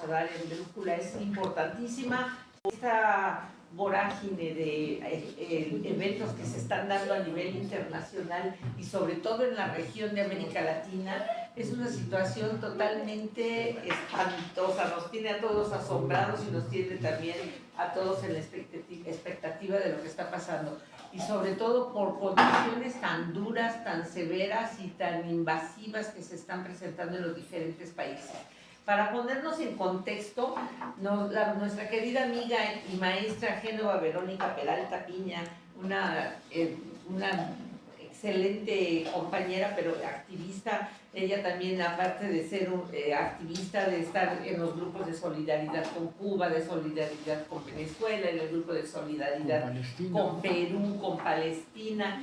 a dar en Brújula es importantísima. Esta vorágine de eventos que se están dando a nivel internacional y sobre todo en la región de América Latina es una situación totalmente espantosa, nos tiene a todos asombrados y nos tiene también a todos en la expectativa de lo que está pasando, y sobre todo por condiciones tan duras, tan severas y tan invasivas que se están presentando en los diferentes países. Para ponernos en contexto, nuestra querida amiga y maestra Génova Verónica Peralta Piña, una excelente compañera, pero activista, ella también, aparte de ser activista, de estar en los grupos de solidaridad con Cuba, de solidaridad con Venezuela, en el grupo de solidaridad con Perú, con Palestina,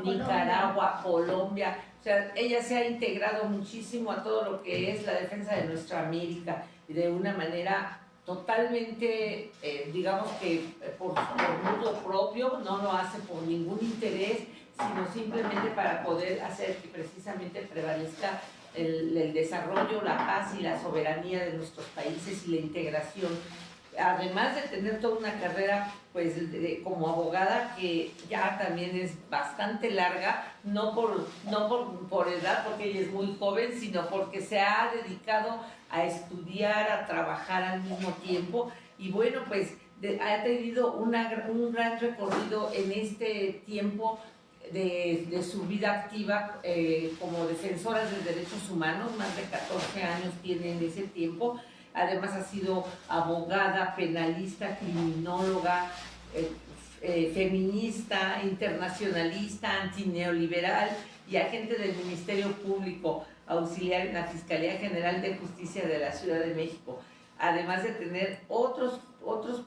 Nicaragua, Colombia. O sea, ella se ha integrado muchísimo a todo lo que es la defensa de nuestra América y de una manera totalmente, digamos que por modo propio, no lo hace por ningún interés, sino simplemente para poder hacer que precisamente prevalezca el desarrollo, la paz y la soberanía de nuestros países y la integración. Además de tener toda una carrera pues como abogada que ya también es bastante larga, no por edad, porque ella es muy joven, sino porque se ha dedicado a estudiar, a trabajar al mismo tiempo, y bueno, pues ha tenido un gran recorrido en este tiempo de su vida activa como defensora de derechos humanos. Más de 14 años tiene en ese tiempo. Además ha sido abogada, penalista, criminóloga, feminista, internacionalista, antineoliberal y agente del Ministerio Público, auxiliar en la Fiscalía General de Justicia de la Ciudad de México. Además de tener otros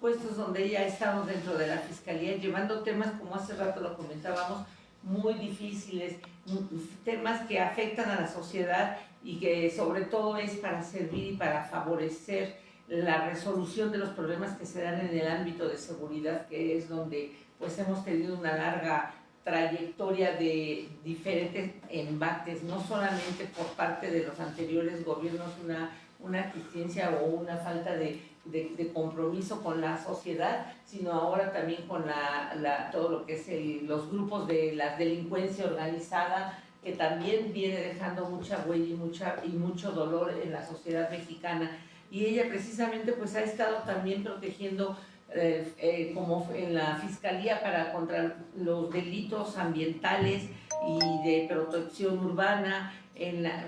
puestos donde ella ha estado dentro de la Fiscalía, llevando temas, como hace rato lo comentábamos, muy difíciles, temas que afectan a la sociedad y que sobre todo es para servir y para favorecer la resolución de los problemas que se dan en el ámbito de seguridad, que es donde pues hemos tenido una larga trayectoria de diferentes embates, no solamente por parte de los anteriores gobiernos, una eficiencia o una falta de compromiso con la sociedad, sino ahora también con todo lo que es los grupos de la delincuencia organizada, que también viene dejando mucha huella y mucho dolor en la sociedad mexicana. Y ella precisamente pues ha estado también protegiendo como en la Fiscalía contra los delitos ambientales y de protección urbana,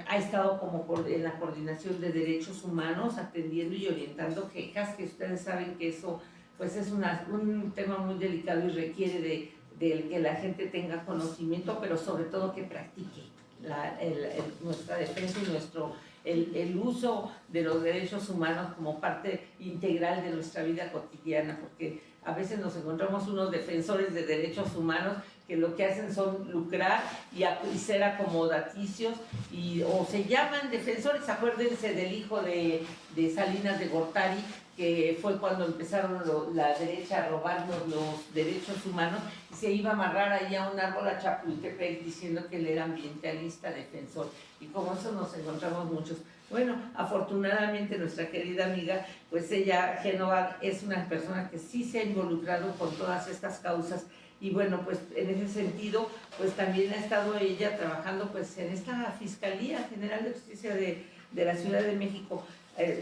ha estado como en la coordinación de derechos humanos, atendiendo y orientando quejas, que ustedes saben que eso pues es un tema muy delicado y requiere de que la gente tenga conocimiento, pero sobre todo que practique nuestra defensa y el uso de los derechos humanos como parte integral de nuestra vida cotidiana, porque a veces nos encontramos unos defensores de derechos humanos que lo que hacen son lucrar y ser acomodaticios, o se llaman defensores. Acuérdense del hijo de Salinas de Gortari, que fue cuando empezaron la derecha a robarnos los derechos humanos, y se iba a amarrar ahí a un árbol a Chapultepec diciendo que él era ambientalista, defensor, y como eso nos encontramos muchos. Bueno, afortunadamente nuestra querida amiga, pues ella, Génova, es una persona que sí se ha involucrado con todas estas causas, y bueno, pues en ese sentido, pues también ha estado ella trabajando pues en esta Fiscalía General de Justicia de la Ciudad de México.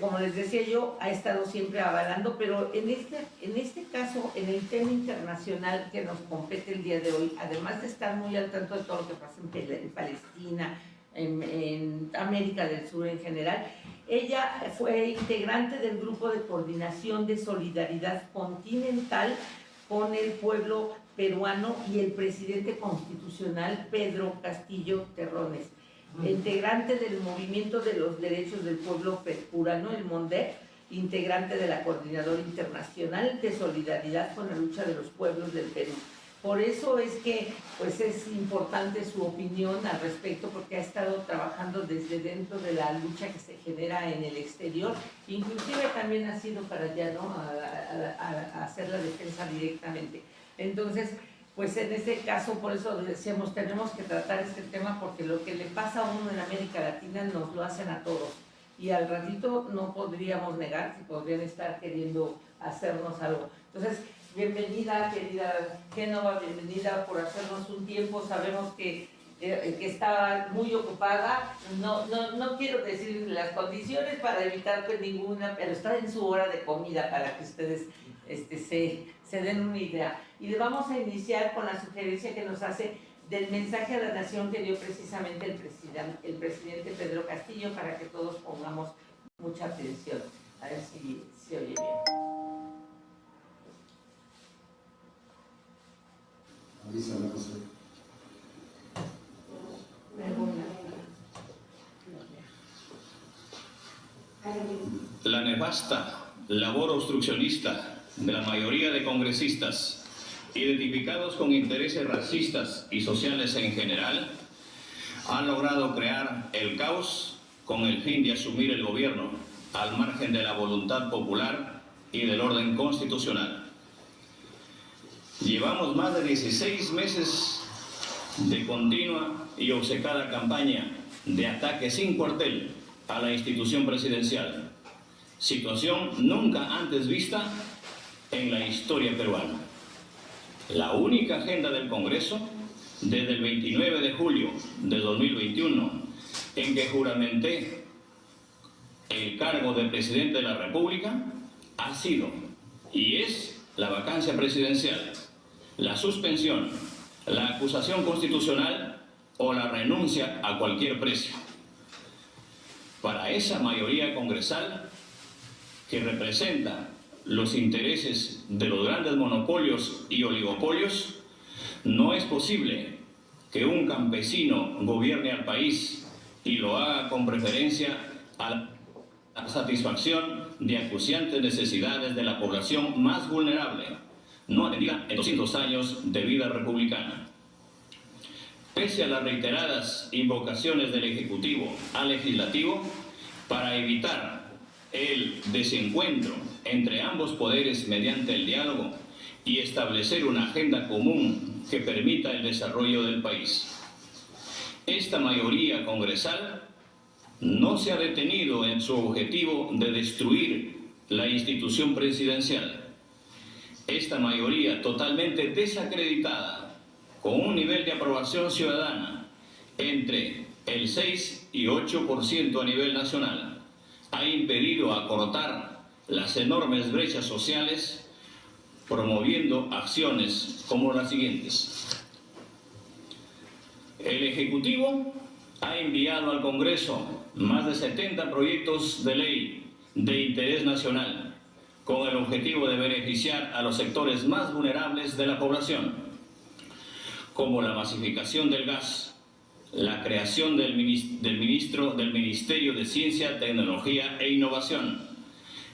Como les decía yo, ha estado siempre avalando, pero en este caso, en el tema internacional que nos compete el día de hoy, además de estar muy al tanto de todo lo que pasa en Palestina, en América del Sur en general, ella fue integrante del grupo de coordinación de solidaridad continental con el pueblo peruano y el presidente constitucional Pedro Castillo Terrones, integrante del Movimiento de los Derechos del Pueblo Peruano, el MONDEP, integrante de la Coordinadora Internacional de Solidaridad con la Lucha de los Pueblos del Perú. Por eso es que pues es importante su opinión al respecto, porque ha estado trabajando desde dentro de la lucha que se genera en el exterior, inclusive también ha sido para allá, ¿no?, a hacer la defensa directamente. Entonces, pues en este caso, por eso decíamos, tenemos que tratar este tema, porque lo que le pasa a uno en América Latina nos lo hacen a todos. y al ratito no podríamos negar si podrían estar queriendo hacernos algo. Entonces, bienvenida, querida Génova, bienvenida por hacernos un tiempo. Sabemos que está muy ocupada, no quiero decir las condiciones para evitar pues ninguna, pero está en su hora de comida para que ustedes se den una idea. Y le vamos a iniciar con la sugerencia que nos hace del mensaje a la nación que dio precisamente el presidente Pedro Castillo, para que todos pongamos mucha atención. A ver si se oye bien. Avísala, José. La nefasta labor obstruccionista de la mayoría de congresistas, identificados con intereses racistas y sociales en general, han logrado crear el caos con el fin de asumir el gobierno al margen de la voluntad popular y del orden constitucional. Llevamos más de 16 meses de continua y obcecada campaña de ataque sin cuartel a la institución presidencial, situación nunca antes vista en la historia peruana. La única agenda del Congreso, desde el 29 de julio de 2021, en que juramenté el cargo de presidente de la República, ha sido y es la vacancia presidencial, la suspensión, la acusación constitucional o la renuncia a cualquier precio. Para esa mayoría congresal que representa los intereses de los grandes monopolios y oligopolios, no es posible que un campesino gobierne al país y lo haga con preferencia a la satisfacción de acuciantes necesidades de la población más vulnerable, no atendida en 200 años de vida republicana. Pese a las reiteradas invocaciones del Ejecutivo al Legislativo para evitar el desencuentro entre ambos poderes mediante el diálogo y establecer una agenda común que permita el desarrollo del país, esta mayoría congresal no se ha detenido en su objetivo de destruir la institución presidencial. Esta mayoría totalmente desacreditada, con un nivel de aprobación ciudadana entre el 6 y 8% a nivel nacional, ha impedido acortar las enormes brechas sociales, promoviendo acciones como las siguientes. El Ejecutivo ha enviado al Congreso más de 70 proyectos de ley de interés nacional, con el objetivo de beneficiar a los sectores más vulnerables de la población, como la masificación del gas, la creación del Ministerio de Ciencia, Tecnología e Innovación,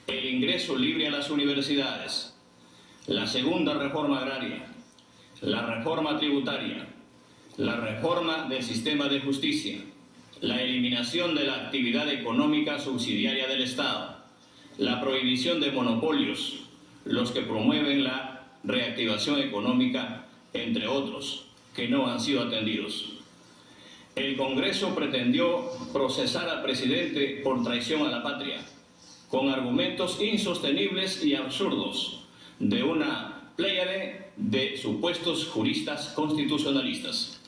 el ingreso libre a las universidades, la segunda reforma agraria, la reforma tributaria, la reforma del sistema de justicia, la eliminación de la actividad económica subsidiaria del Estado, la prohibición de monopolios, los que promueven la reactivación económica, entre otros, que no han sido atendidos. El Congreso pretendió procesar al presidente por traición a la patria, con argumentos insostenibles y absurdos de una pléyade de supuestos juristas constitucionalistas.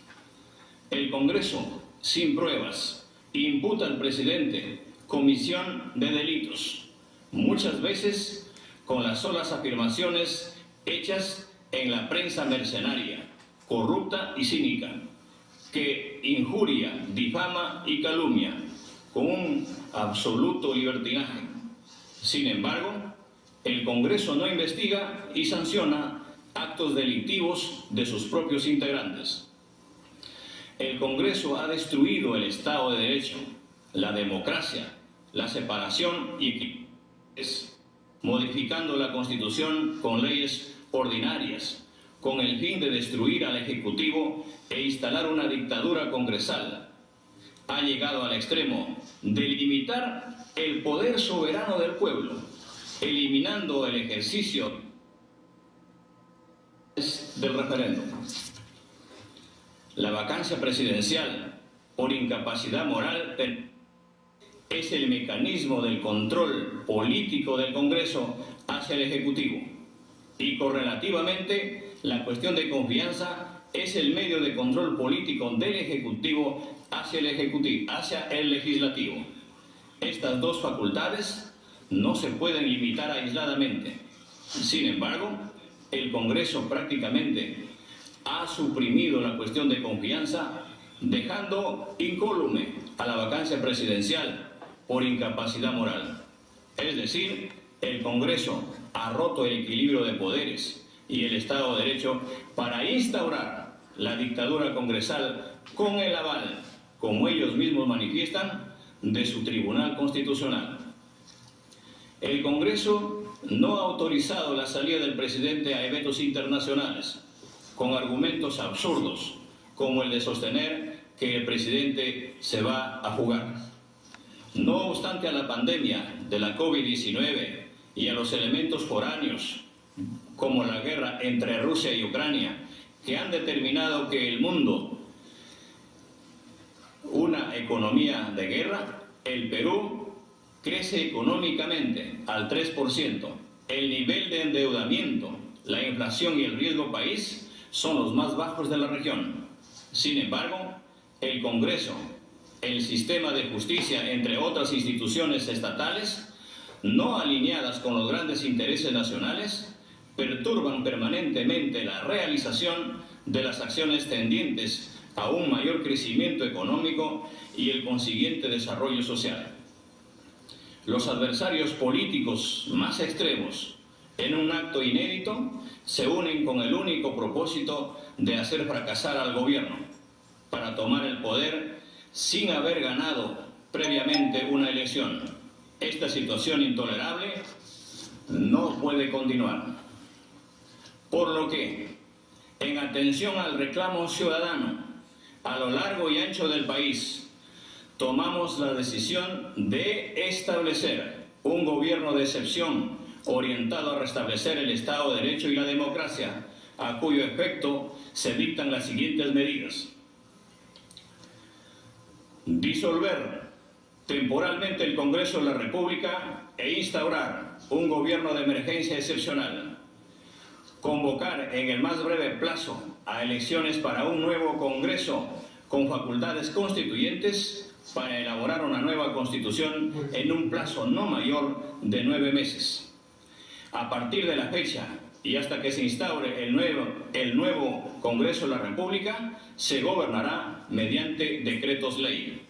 El Congreso, sin pruebas, imputa al presidente comisión de delitos, muchas veces con las solas afirmaciones hechas en la prensa mercenaria, corrupta y cínica, que injuria, difama y calumnia con un absoluto libertinaje. Sin embargo, el Congreso no investiga y sanciona actos delictivos de sus propios integrantes. El Congreso ha destruido el Estado de Derecho, la democracia, la separación y equidad, modificando la Constitución con leyes ordinarias, con el fin de destruir al Ejecutivo e instalar una dictadura congresal. Ha llegado al extremo de limitar el poder soberano del pueblo, eliminando el ejercicio del referéndum. La vacancia presidencial por incapacidad moral es el mecanismo del control político del Congreso hacia el Ejecutivo. Y correlativamente, la cuestión de confianza es el medio de control político del Ejecutivo hacia el Legislativo. Estas dos facultades no se pueden limitar aisladamente. Sin embargo, el Congreso prácticamente ha suprimido la cuestión de confianza, dejando incólume a la vacancia presidencial por incapacidad moral. Es decir, el Congreso ha roto el equilibrio de poderes y el Estado de Derecho para instaurar la dictadura congresal con el aval, como ellos mismos manifiestan, de su Tribunal Constitucional. El Congreso no ha autorizado la salida del presidente a eventos internacionales, con argumentos absurdos, como el de sostener que el presidente se va a fugar. No obstante a la pandemia de la COVID-19 y a los elementos foráneos, como la guerra entre Rusia y Ucrania, que han determinado que el mundo, una economía de guerra, el Perú crece económicamente al 3%. El nivel de endeudamiento, la inflación y el riesgo país son los más bajos de la región. Sin embargo, el Congreso, el sistema de justicia, entre otras instituciones estatales, no alineadas con los grandes intereses nacionales, perturban permanentemente la realización de las acciones tendientes a un mayor crecimiento económico y el consiguiente desarrollo social. Los adversarios políticos más extremos, en un acto inédito, se unen con el único propósito de hacer fracasar al gobierno, para tomar el poder sin haber ganado previamente una elección. Esta situación intolerable no puede continuar. Por lo que, en atención al reclamo ciudadano a lo largo y ancho del país, tomamos la decisión de establecer un gobierno de excepción orientado a restablecer el Estado de Derecho y la democracia, a cuyo efecto se dictan las siguientes medidas. Disolver temporalmente el Congreso de la República e instaurar un gobierno de emergencia excepcional. Convocar en el más breve plazo a elecciones para un nuevo Congreso con facultades constituyentes para elaborar una nueva Constitución en un plazo no mayor de 9 meses. A partir de la fecha y hasta que se instaure el nuevo Congreso de la República, se gobernará mediante decretos ley.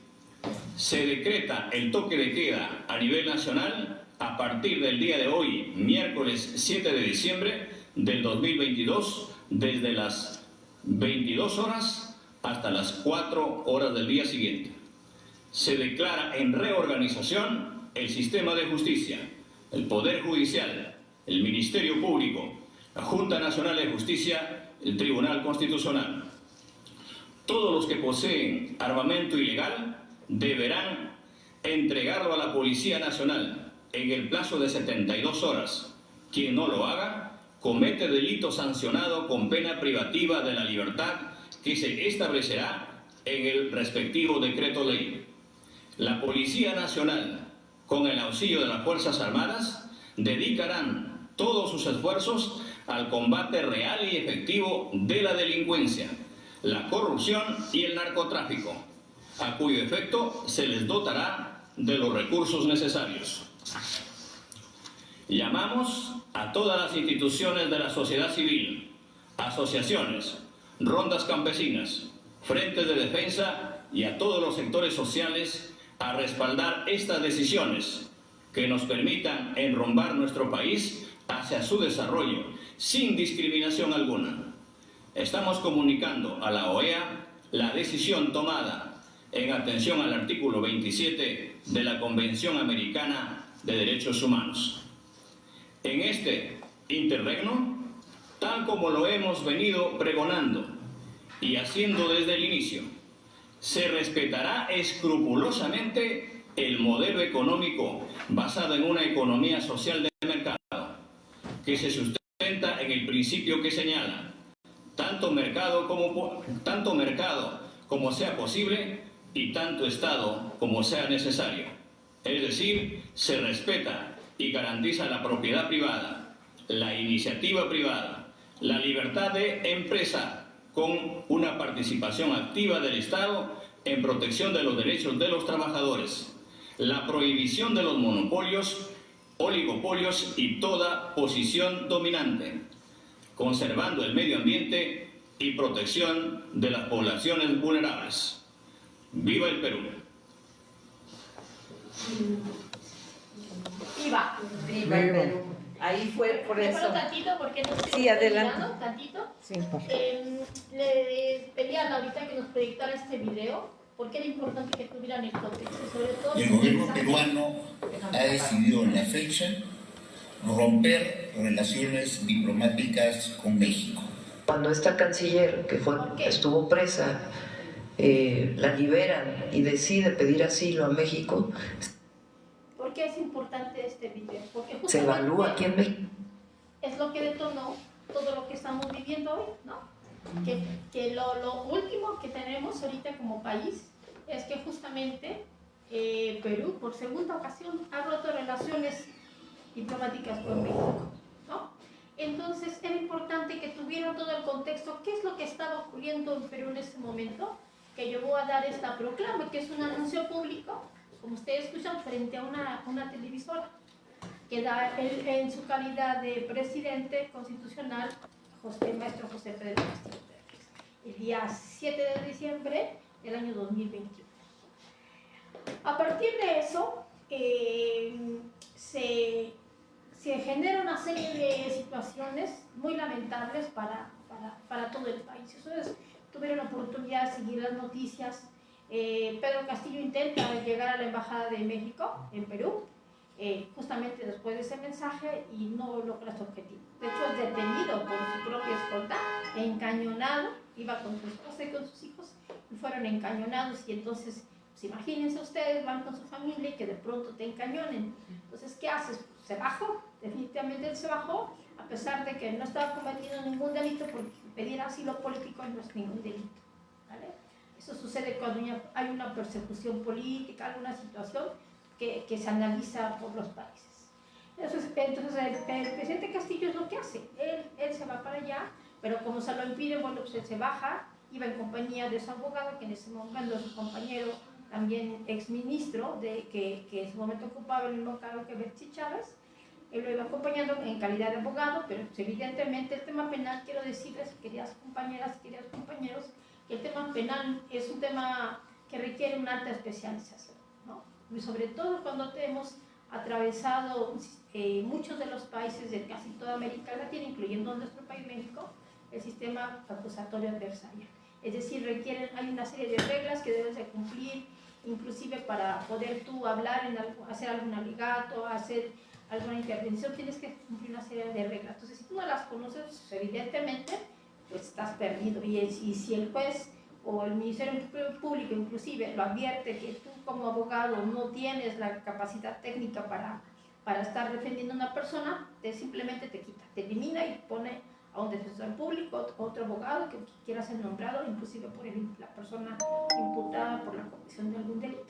Se decreta el toque de queda a nivel nacional a partir del día de hoy, miércoles 7 de diciembre del 2022, desde las 22 horas hasta las 4 horas del día siguiente. Se declara en reorganización el sistema de justicia, el Poder Judicial, el Ministerio Público, la Junta Nacional de Justicia, el Tribunal Constitucional. Todos los que poseen armamento ilegal deberán entregarlo a la Policía Nacional en el plazo de 72 horas. Quien no lo haga comete delito sancionado con pena privativa de la libertad que se establecerá en el respectivo decreto ley. La Policía Nacional, con el auxilio de las Fuerzas Armadas, dedicarán todos sus esfuerzos al combate real y efectivo de la delincuencia, la corrupción y el narcotráfico, a cuyo efecto se les dotará de los recursos necesarios. Llamamos a todas las instituciones de la sociedad civil, asociaciones, rondas campesinas, frentes de defensa y a todos los sectores sociales a respaldar estas decisiones que nos permitan enrumbar nuestro país hacia su desarrollo sin discriminación alguna. Estamos comunicando a la OEA la decisión tomada en atención al artículo 27 de la Convención Americana de Derechos Humanos. En este interregno, tal como lo hemos venido pregonando y haciendo desde el inicio, se respetará escrupulosamente el modelo económico basado en una economía social de mercado, que se sustenta en el principio que señala tanto mercado como sea posible y tanto Estado como sea necesario. Es decir, se respeta y garantiza la propiedad privada, la iniciativa privada, la libertad de empresa, con una participación activa del Estado en protección de los derechos de los trabajadores, la prohibición de los monopolios, oligopolios y toda posición dominante, conservando el medio ambiente y protección de las poblaciones vulnerables. ¡Viva el Perú! Viva. Viva el Perú. Ahí fue por eso. Tantito porque no estoy Sí, adelante. mirando, tantito. Sí, por favor. Le pedía a Laurita que nos proyectara este video porque era importante que tuvieran el contexto, sobre todo. El gobierno peruano ha decidido en la fecha romper relaciones diplomáticas con México. Cuando esta canciller, que estuvo presa, la liberan y decide pedir asilo a México, ¿Por qué es importante este video? Porque se evalúa aquí en México. es lo que detonó todo lo que estamos viviendo hoy, ¿no? Que lo último que tenemos ahorita como país es que justamente Perú, por segunda ocasión, ha roto relaciones diplomáticas con México, ¿no? Entonces era importante que tuvieran todo el contexto, qué es lo que estaba ocurriendo en Perú en ese momento, que llevó a dar esta proclama, que es un anuncio público, como ustedes escuchan, frente a una televisora, que da él en su calidad de presidente constitucional, maestro José Pedro Castillo Pérez, el día 7 de diciembre del año 2021. A partir de eso, se genera una serie de situaciones muy lamentables para todo el país. Ustedes tuvieron la oportunidad de seguir las noticias. Pedro Castillo intenta llegar a la Embajada de México en Perú, justamente después de ese mensaje, y no logra su objetivo. De hecho, es detenido por su propia escolta, encañonado, iba con su esposa y con sus hijos, y fueron encañonados, y entonces, pues imagínense ustedes, van con su familia y que de pronto te encañonen. Entonces, ¿qué haces? Pues, se bajó, definitivamente él se bajó, a pesar de que no estaba cometiendo ningún delito, porque pedir asilo político no es ningún delito, ¿vale? Eso sucede cuando hay una persecución política, alguna situación que se analiza por los países. Entonces el presidente Castillo es lo que hace. Él se va para allá, pero como se lo impide, bueno, pues él se baja, iba en compañía de su abogado, que en ese momento es su compañero, también exministro, que en ese momento ocupaba el mismo cargo que Betsy Chávez. Él lo iba acompañando en calidad de abogado, pero pues, evidentemente el tema penal, quiero decirles, queridas compañeras, queridos compañeros, que el tema penal es un tema que requiere una alta especialización, ¿no? Y sobre todo cuando hemos atravesado muchos de los países de casi toda América Latina, incluyendo nuestro país México, el sistema acusatorio adversarial. Es decir, hay una serie de reglas que debes de cumplir, inclusive para poder tú hablar, hacer algún alegato, hacer alguna intervención, tienes que cumplir una serie de reglas. Entonces, si tú no las conoces, pues, evidentemente, pues estás perdido. Y si el juez o el Ministerio Público inclusive lo advierte que tú como abogado no tienes la capacidad técnica para estar defendiendo a una persona, simplemente te quita, te elimina y pone a un defensor público, otro abogado que quiera ser nombrado, inclusive por la persona imputada por la comisión de algún delito.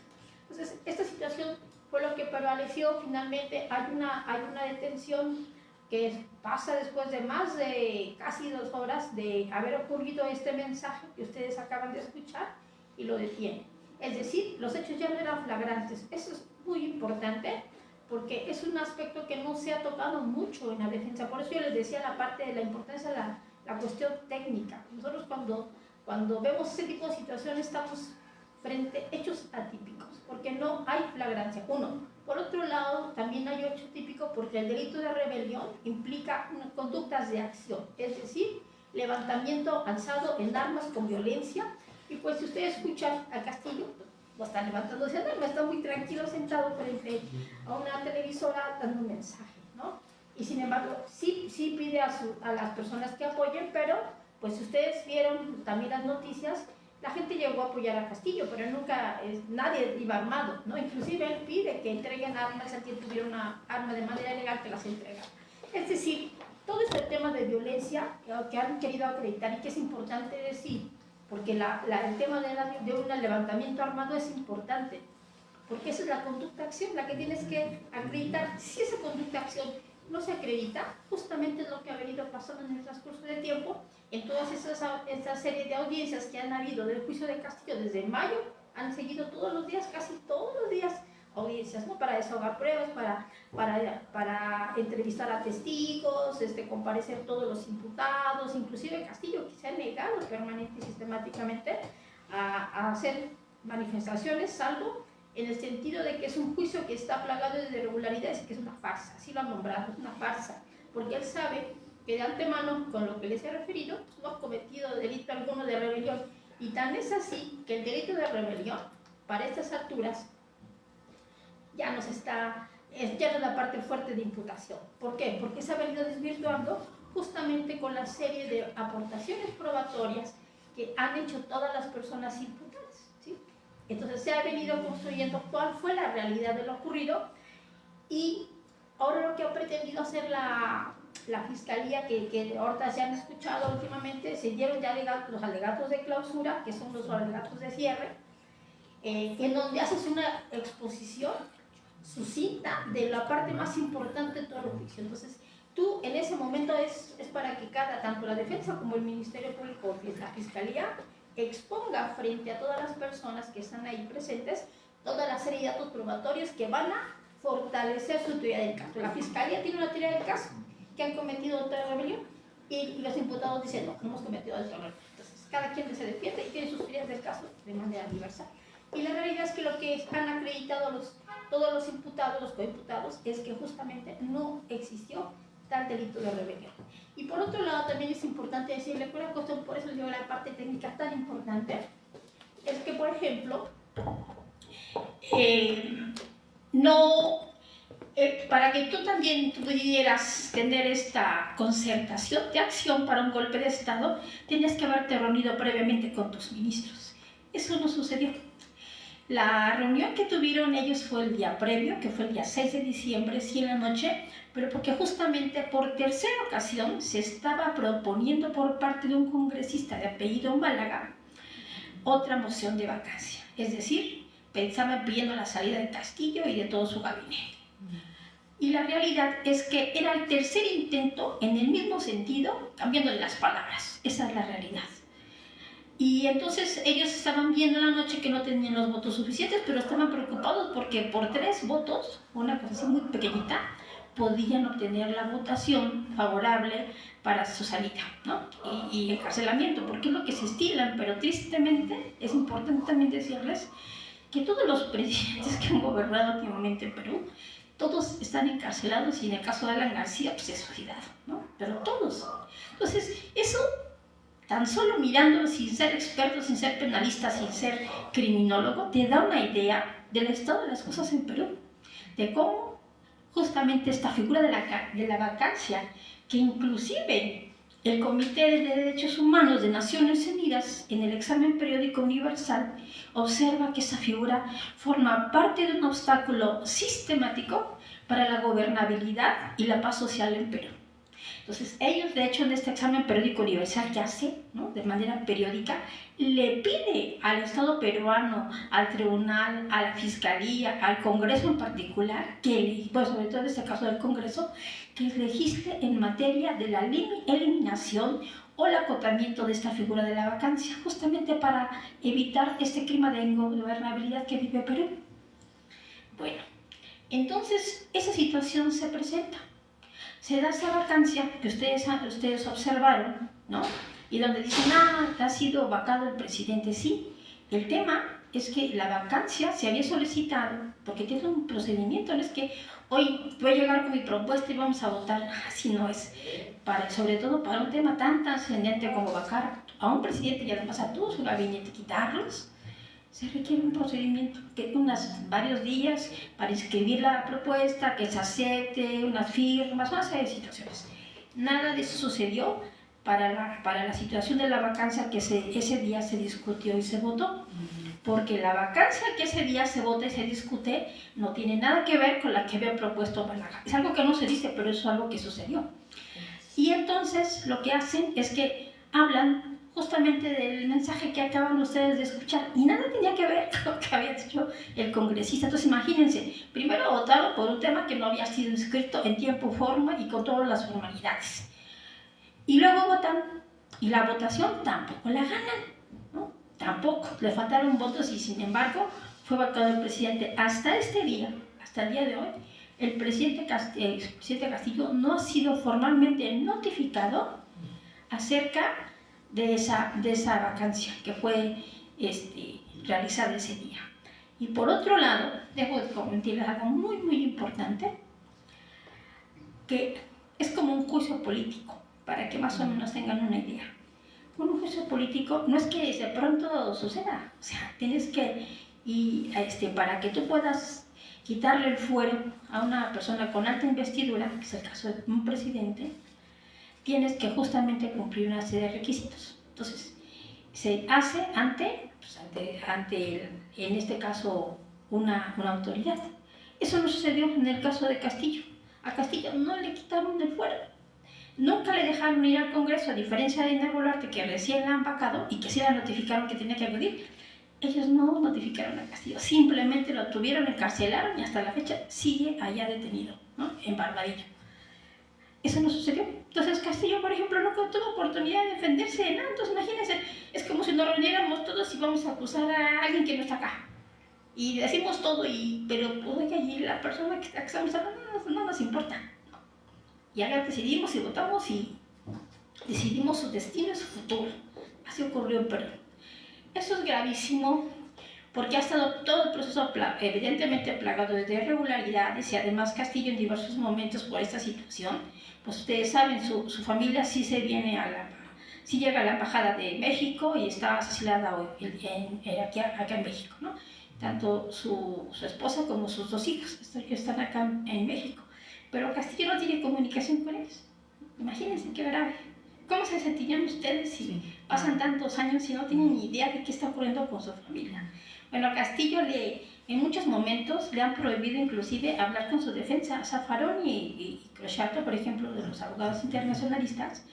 Entonces, esta situación fue lo que prevaleció. Finalmente hay una detención que pasa después de más de casi 2 horas de haber ocurrido este mensaje que ustedes acaban de escuchar, y lo detienen. Es decir, los hechos ya no eran flagrantes. Eso es muy importante porque es un aspecto que no se ha tocado mucho en la defensa. Por eso yo les decía la parte de la importancia de la cuestión técnica. Nosotros cuando vemos ese tipo de situaciones estamos frente a hechos atípicos, porque no hay flagrancia. Uno. Por otro lado, también hay hecho típico porque el delito de rebelión implica conductas de acción, es decir, levantamiento alzado en armas con violencia. Y pues si ustedes escuchan a Castillo, no está levantándose en armas, está muy tranquilo sentado frente a una televisora dando un mensaje, ¿no? Y sin embargo, sí pide a las personas que apoyen, pero pues si ustedes vieron también las noticias, la gente llegó a apoyar a Castillo, pero nunca, nadie iba armado, ¿no? Inclusive él pide que entreguen armas, a quien tuviera una arma de manera legal, que las entregan. Es decir, todo este tema de violencia que han querido acreditar, y que es importante decir, porque el tema de un levantamiento armado es importante, porque esa es la conducta-acción, la que tienes que acreditar. Si esa conducta-acción no se acredita, justamente es lo que ha venido pasando en el transcurso del tiempo, en todas esa serie de audiencias que han habido del juicio de Castillo desde mayo, han seguido todos los días, casi todos los días, audiencias, ¿no? Para desahogar pruebas, para entrevistar a testigos, comparecer todos los imputados, inclusive Castillo, que se ha negado permanente y sistemáticamente a hacer manifestaciones, salvo en el sentido de que es un juicio que está plagado de irregularidades y que es una farsa, así lo han nombrado, es una farsa, porque él sabe que de antemano, con lo que les he referido, pues no ha cometido delito alguno de rebelión, y tan es así que el delito de rebelión, para estas alturas, ya no es la parte fuerte de imputación. ¿Por qué? Porque se ha venido desvirtuando justamente con la serie de aportaciones probatorias que han hecho todas las personas imputadas, ¿sí? Entonces se ha venido construyendo cuál fue la realidad de lo ocurrido, y ahora lo que ha pretendido hacer la Fiscalía, que ahorita se han escuchado últimamente, se dieron ya los alegatos de clausura, que son los alegatos de cierre, en donde haces una exposición sucinta de la parte más importante de todo el juicio. Entonces, tú en ese momento es para que tanto la defensa como el Ministerio Público, la Fiscalía, exponga frente a todas las personas que están ahí presentes toda la serie de datos probatorios que van a fortalecer su teoría del caso. La Fiscalía tiene una teoría del caso, que han cometido otra rebelión, y los imputados dicen, no hemos cometido otra rebelión. Entonces, cada quien se defiende y tiene sus teorías del caso de manera universal. Y la realidad es que lo que han acreditado todos los imputados, los coimputados, es que justamente no existió tal delito de rebelión. Y por otro lado, también es importante decirle que una cuestión, por eso digo la parte técnica tan importante, es que, por ejemplo, para que tú también pudieras tener esta concertación de acción para un golpe de Estado, tienes que haberte reunido previamente con tus ministros. Eso no sucedió. La reunión que tuvieron ellos fue el día previo, que fue el día 6 de diciembre, sí en la noche, pero porque justamente por tercera ocasión se estaba proponiendo por parte de un congresista de apellido Málaga otra moción de vacancia. Es decir, pensaban pidiendo la salida de Castillo y de todo su gabinete. Y la realidad es que era el tercer intento en el mismo sentido, cambiándole las palabras. Esa es la realidad. Y entonces ellos estaban viendo en la noche que no tenían los votos suficientes, pero estaban preocupados porque por 3 votos, una cosa así muy pequeñita, podían obtener la votación favorable para su salida, ¿no? Y encarcelamiento, porque es lo que se estilan, pero tristemente es importante también decirles que todos los presidentes que han gobernado últimamente en Perú, todos están encarcelados, y en el caso de Alan García, pues se suicidado, ¿no? Pero todos. Entonces, eso, tan solo mirándolo sin ser experto, sin ser penalista, sin ser criminólogo, te da una idea del estado de las cosas en Perú, de cómo justamente esta figura de la vacancia, que inclusive el Comité de Derechos Humanos de Naciones Unidas, en el examen periódico universal, observa que esa figura forma parte de un obstáculo sistemático para la gobernabilidad y la paz social en Perú. Entonces, ellos, de hecho, en este examen periódico universal que hace, ¿no?, de manera periódica, le pide al Estado peruano, al tribunal, a la Fiscalía, al Congreso en particular, pues sobre todo en este caso del Congreso, que registre en materia de la eliminación o el acotamiento de esta figura de la vacancia, justamente para evitar este clima de ingobernabilidad que vive Perú. Bueno, entonces esa situación se presenta. Se da esa vacancia que ustedes observaron, ¿no? Y donde dicen, ha sido vacado el presidente. Sí, el tema es que la vacancia se había solicitado, porque tiene un procedimiento, no es que hoy voy a llegar con mi propuesta y vamos a votar. Así no es. Sobre todo para un tema tan trascendente como vacar a un presidente y además a todo su gabinete, quitarlos, se requiere un procedimiento, que varios días para inscribir la propuesta, que se acepte, unas firmas, una serie de situaciones. Nada de eso sucedió para la situación de la vacancia que ese día se discutió y se votó, porque la vacancia que ese día se vota y se discute no tiene nada que ver con la que había propuesto Málaga. Es algo que no se dice, pero es algo que sucedió. Y entonces lo que hacen es que hablan justamente del mensaje que acaban ustedes de escuchar, y nada tenía que ver con lo que había dicho el congresista. Entonces imagínense, primero votaron por un tema que no había sido escrito en tiempo, forma y con todas las formalidades, y luego votan, y la votación tampoco la ganan, ¿no? Tampoco, le faltaron votos y sin embargo fue votado el presidente. Hasta este día, hasta el día de hoy, el presidente Castillo no ha sido formalmente notificado acerca de esa vacancia que fue realizada ese día. Y por otro lado, debo comentarles algo muy, muy importante, que es como un juicio político, para que más o menos tengan una idea. Un juicio político no es que de pronto suceda, o sea, tienes que, para que tú puedas quitarle el fuero a una persona con alta investidura, que es el caso de un presidente, tienes que justamente cumplir una serie de requisitos. Entonces, se hace ante en este caso, una autoridad. Eso no sucedió en el caso de Castillo. A Castillo no le quitaron el fuero. Nunca le dejaron ir al Congreso, a diferencia de Dina Boluarte, que recién la han vacado y que sí la notificaron que tenía que acudir. Ellos no notificaron a Castillo, simplemente lo tuvieron, encarcelaron y hasta la fecha sigue allá detenido, ¿no? En Barbadillo. Eso no sucedió. Entonces Castillo, por ejemplo, nunca tuvo oportunidad de defenderse, ¿no? Entonces imagínense, es como si nos reuniéramos todos y vamos a acusar a alguien que no está acá. Y decimos todo, pero puede que allí la persona que estamos hablando no nos importa. Y ahora decidimos y votamos y decidimos su destino y su futuro. Así ocurrió en Perú. Eso es gravísimo porque ha estado todo el proceso evidentemente plagado de irregularidades y además Castillo en diversos momentos por esta situación, pues ustedes saben, su familia sí se viene sí llega a la Embajada de México y está asesinada acá en México, ¿no? Tanto su esposa como sus dos hijos que están acá en México. Pero Castillo no tiene comunicación con ellos. Imagínense qué grave. ¿Cómo se sentirían ustedes si pasan tantos años y no tienen ni idea de qué está ocurriendo con su familia? Bueno, a Castillo en muchos momentos le han prohibido inclusive hablar con su defensa. Zaffaroni y Crocharto, por ejemplo, de los abogados internacionalistas,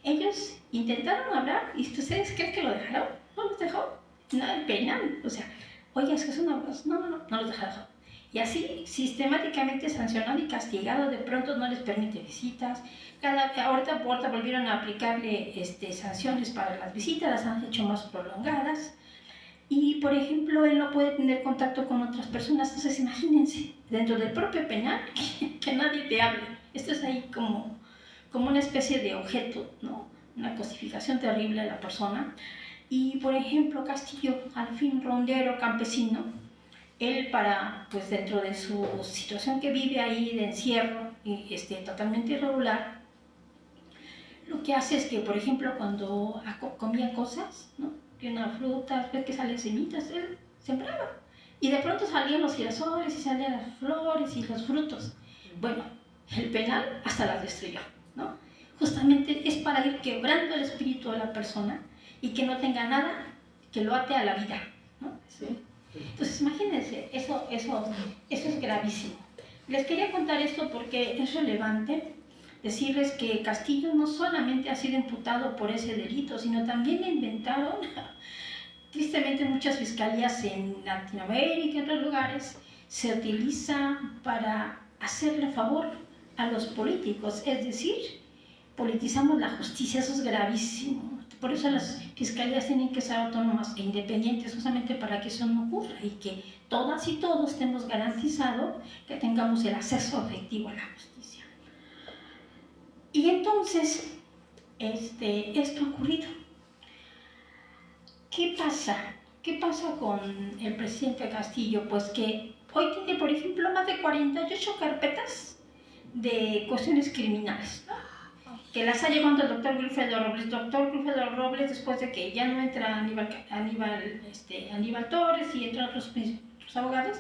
ellos intentaron hablar y ustedes creen que lo dejaron. No los dejó. Nada penal. O sea, oye, es que es una voz. No los dejaron. Y así, sistemáticamente sancionado y castigado, de pronto no les permite visitas. Ahorita volvieron a aplicarle sanciones para las visitas, las han hecho más prolongadas. Y, por ejemplo, él no puede tener contacto con otras personas. Entonces, imagínense, dentro del propio penal, que nadie te hable. Esto es ahí como una especie de objeto, ¿no? Una cosificación terrible a la persona. Y, por ejemplo, Castillo, al fin rondero, campesino, él pues dentro de su situación que vive ahí de encierro, totalmente irregular, lo que hace es que, por ejemplo, cuando comía cosas, ¿no? Que una fruta, ves que salen semitas, él sembraba. Y de pronto salían los girasoles y salían las flores y los frutos. Bueno, el penal hasta las destruyó, ¿no? Justamente es para ir quebrando el espíritu de la persona y que no tenga nada que lo ate a la vida, ¿no? Sí. Entonces, imagínense, eso es gravísimo. Les quería contar esto porque es relevante decirles que Castillo no solamente ha sido imputado por ese delito, sino también le inventaron, tristemente en muchas fiscalías en Latinoamérica y en otros lugares, se utiliza para hacerle favor a los políticos, es decir, politizamos la justicia, eso es gravísimo. Por eso las fiscalías tienen que ser autónomas e independientes, justamente para que eso no ocurra y que todas y todos estemos garantizados que tengamos el acceso efectivo a la justicia. Y entonces, esto ha ocurrido. ¿Qué pasa? ¿Qué pasa con el presidente Castillo? Pues que hoy tiene, por ejemplo, más de 48 carpetas de cuestiones criminales, ¿no? Que las ha llevado el doctor Wilfredo Robles. Doctor Wilfredo Robles, después de que ya no entra Aníbal Torres y entre otros abogados,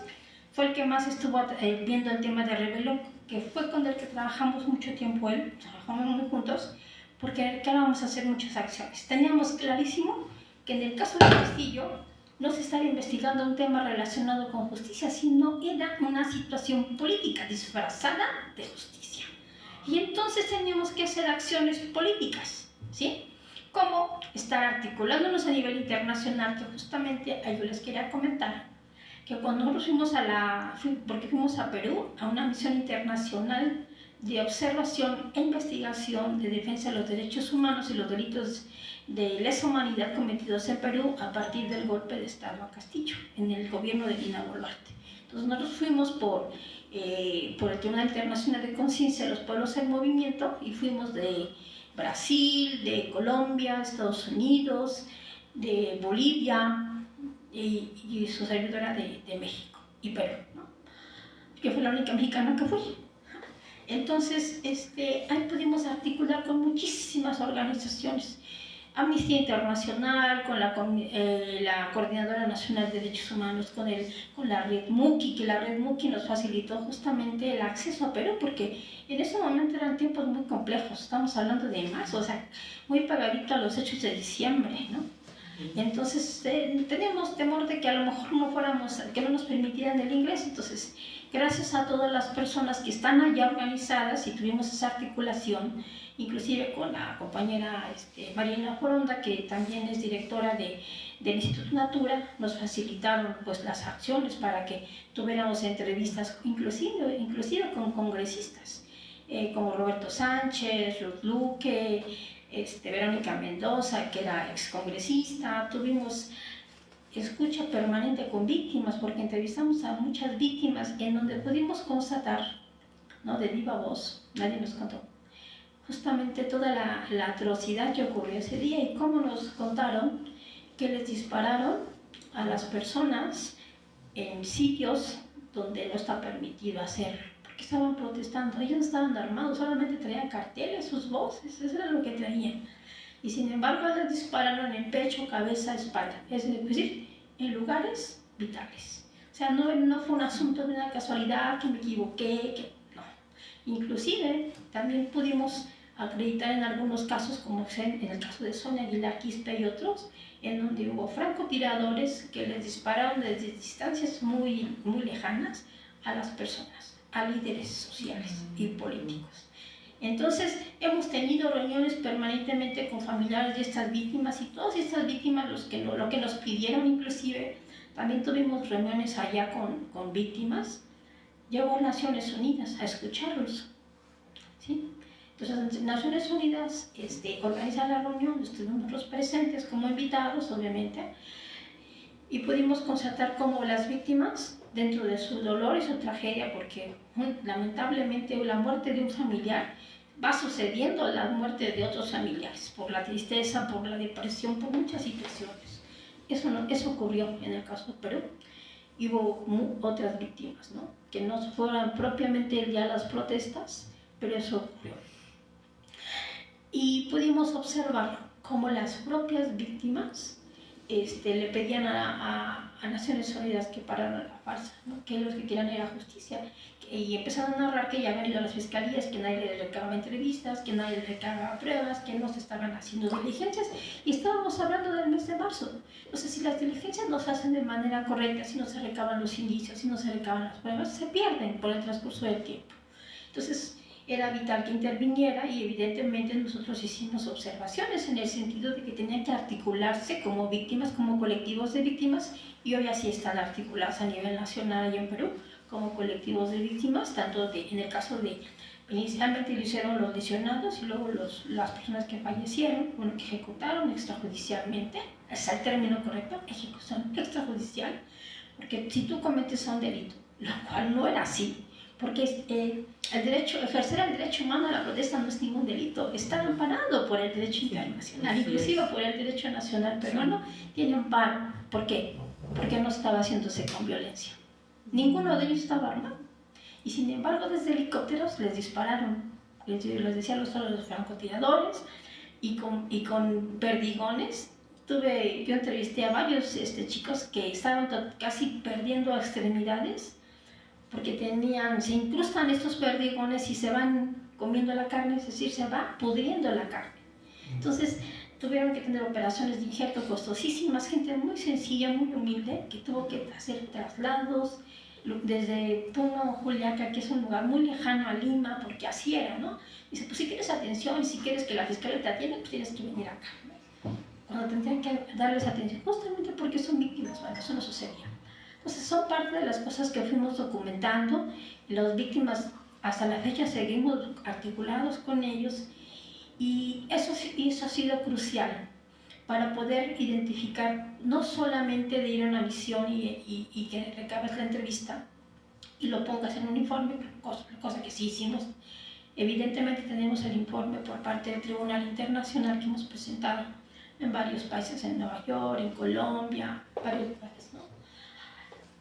fue el que más estuvo viendo el tema de Rebelón, que fue con el que trabajamos mucho tiempo trabajamos muy juntos, porque queríamos hacer muchas acciones. Teníamos clarísimo que en el caso de Castillo no se estaba investigando un tema relacionado con justicia, sino era una situación política disfrazada de justicia. Y entonces teníamos que hacer acciones políticas, ¿sí? cómo estar articulándonos a nivel internacional, que justamente yo les quería comentar, que cuando nosotros porque fuimos a Perú, a una misión internacional de observación e investigación de defensa de los derechos humanos y los delitos de lesa humanidad cometidos en Perú a partir del golpe de Estado a Castillo, en el gobierno de Dina Boluarte. Entonces nosotros fuimos por el Tribunal Internacional de Conciencia de los Pueblos en Movimiento y fuimos de Brasil, de Colombia, Estados Unidos, de Bolivia y su servidora de México y Perú, ¿no? Que fue la única mexicana que fui. Entonces, ahí pudimos articular con muchísimas organizaciones. Amnistía Internacional, con la Coordinadora Nacional de Derechos Humanos, con la Red Muki, que la Red Muki nos facilitó justamente el acceso a Perú, porque en ese momento eran tiempos muy complejos, estamos hablando de marzo, o sea, muy pegadito a los hechos de diciembre, ¿no? Entonces teníamos temor de que a lo mejor que no nos permitieran el ingreso. Entonces, gracias a todas las personas que están allá organizadas y tuvimos esa articulación, inclusive con la compañera Marina Foronda, que también es directora del Instituto Natura, nos facilitaron pues las acciones para que tuviéramos entrevistas inclusive con congresistas, como Roberto Sánchez, Ruth Luque, Verónica Mendoza, que era excongresista. Tuvimos escucha permanente con víctimas, porque entrevistamos a muchas víctimas en donde pudimos constatar, ¿no?, de viva voz, nadie nos contó, justamente toda la atrocidad que ocurrió ese día y cómo nos contaron que les dispararon a las personas en sitios donde no está permitido hacerlo, porque estaban protestando. Ellos no estaban armados, solamente traían carteles, sus voces, eso era lo que traían. Y sin embargo les dispararon en pecho, cabeza, espalda, es decir, en lugares vitales. O sea, no fue un asunto de una casualidad, que me equivoqué, no. Inclusive también pudimos acreditar en algunos casos, como en el caso de Sonia Aguilar Quispe y otros, en donde hubo francotiradores que les dispararon desde distancias muy, muy lejanas a las personas, a líderes sociales y políticos. Entonces, hemos tenido reuniones permanentemente con familiares de estas víctimas, y todas estas víctimas, lo que nos pidieron inclusive, también tuvimos reuniones allá con víctimas. Llegó Naciones Unidas a escucharlos, ¿sí? Entonces, Naciones Unidas organiza la reunión, estuvimos nosotros presentes como invitados, obviamente, y pudimos constatar cómo las víctimas, dentro de su dolor y su tragedia, porque lamentablemente la muerte de un familiar va sucediendo a la muerte de otros familiares, por la tristeza, por la depresión, por muchas situaciones. Eso ocurrió en el caso de Perú. Y hubo otras víctimas, ¿no?, que no fueran propiamente el día de las protestas, pero eso ocurrió. Y pudimos observar cómo las propias víctimas le pedían a Naciones Unidas que pararan la farsa, ¿no?, que los que querían era justicia, y empezaron a narrar que ya habían ido a las fiscalías, que nadie les recababa entrevistas, que nadie les recababa pruebas, que no se estaban haciendo diligencias, y estábamos hablando del mes de marzo. Entonces, si las diligencias no se hacen de manera correcta, si no se recaban los indicios, si no se recaban las pruebas, se pierden por el transcurso del tiempo. Entonces, era vital que interviniera, y evidentemente nosotros hicimos observaciones en el sentido de que tenían que articularse como víctimas, como colectivos de víctimas, y hoy así están articulados a nivel nacional y en Perú como colectivos de víctimas, tanto en el caso de, inicialmente lo hicieron los lesionados y luego las personas que fallecieron, bueno, que ejecutaron extrajudicialmente, es el término correcto, ejecución extrajudicial, porque si tú cometes un delito, lo cual no era así, porque ejercer el derecho humano a la protesta no es ningún delito, está amparado por el derecho internacional, inclusive por el derecho nacional peruano, tiene amparo. ¿Por qué? Porque no estaba haciéndose con violencia. Ninguno de ellos estaba armado. Y sin embargo, desde helicópteros les dispararon. Les decía los francotiradores y con perdigones. Yo entrevisté a varios chicos que estaban casi perdiendo extremidades, porque se incrustan estos perdigones y se van comiendo la carne, es decir, se va pudriendo la carne. Entonces, tuvieron que tener operaciones de injerto costosísimas, gente muy sencilla, muy humilde, que tuvo que hacer traslados desde Puno, Juliaca, que es un lugar muy lejano a Lima, porque así era, ¿no? Dice, pues si quieres atención y si quieres que la fiscalía te atienda, pues tienes que venir acá. cuando tendrían que darles atención, justamente porque son víctimas, bueno, eso no sucedía. Entonces son parte de las cosas que fuimos documentando, las víctimas hasta la fecha seguimos articulados con ellos, y eso ha sido crucial para poder identificar, no solamente de ir a una misión y que recabes la entrevista y lo pongas en un informe, cosa que sí hicimos. Evidentemente tenemos el informe por parte del Tribunal Internacional que hemos presentado en varios países, en Nueva York, en Colombia, varios lugares, ¿no?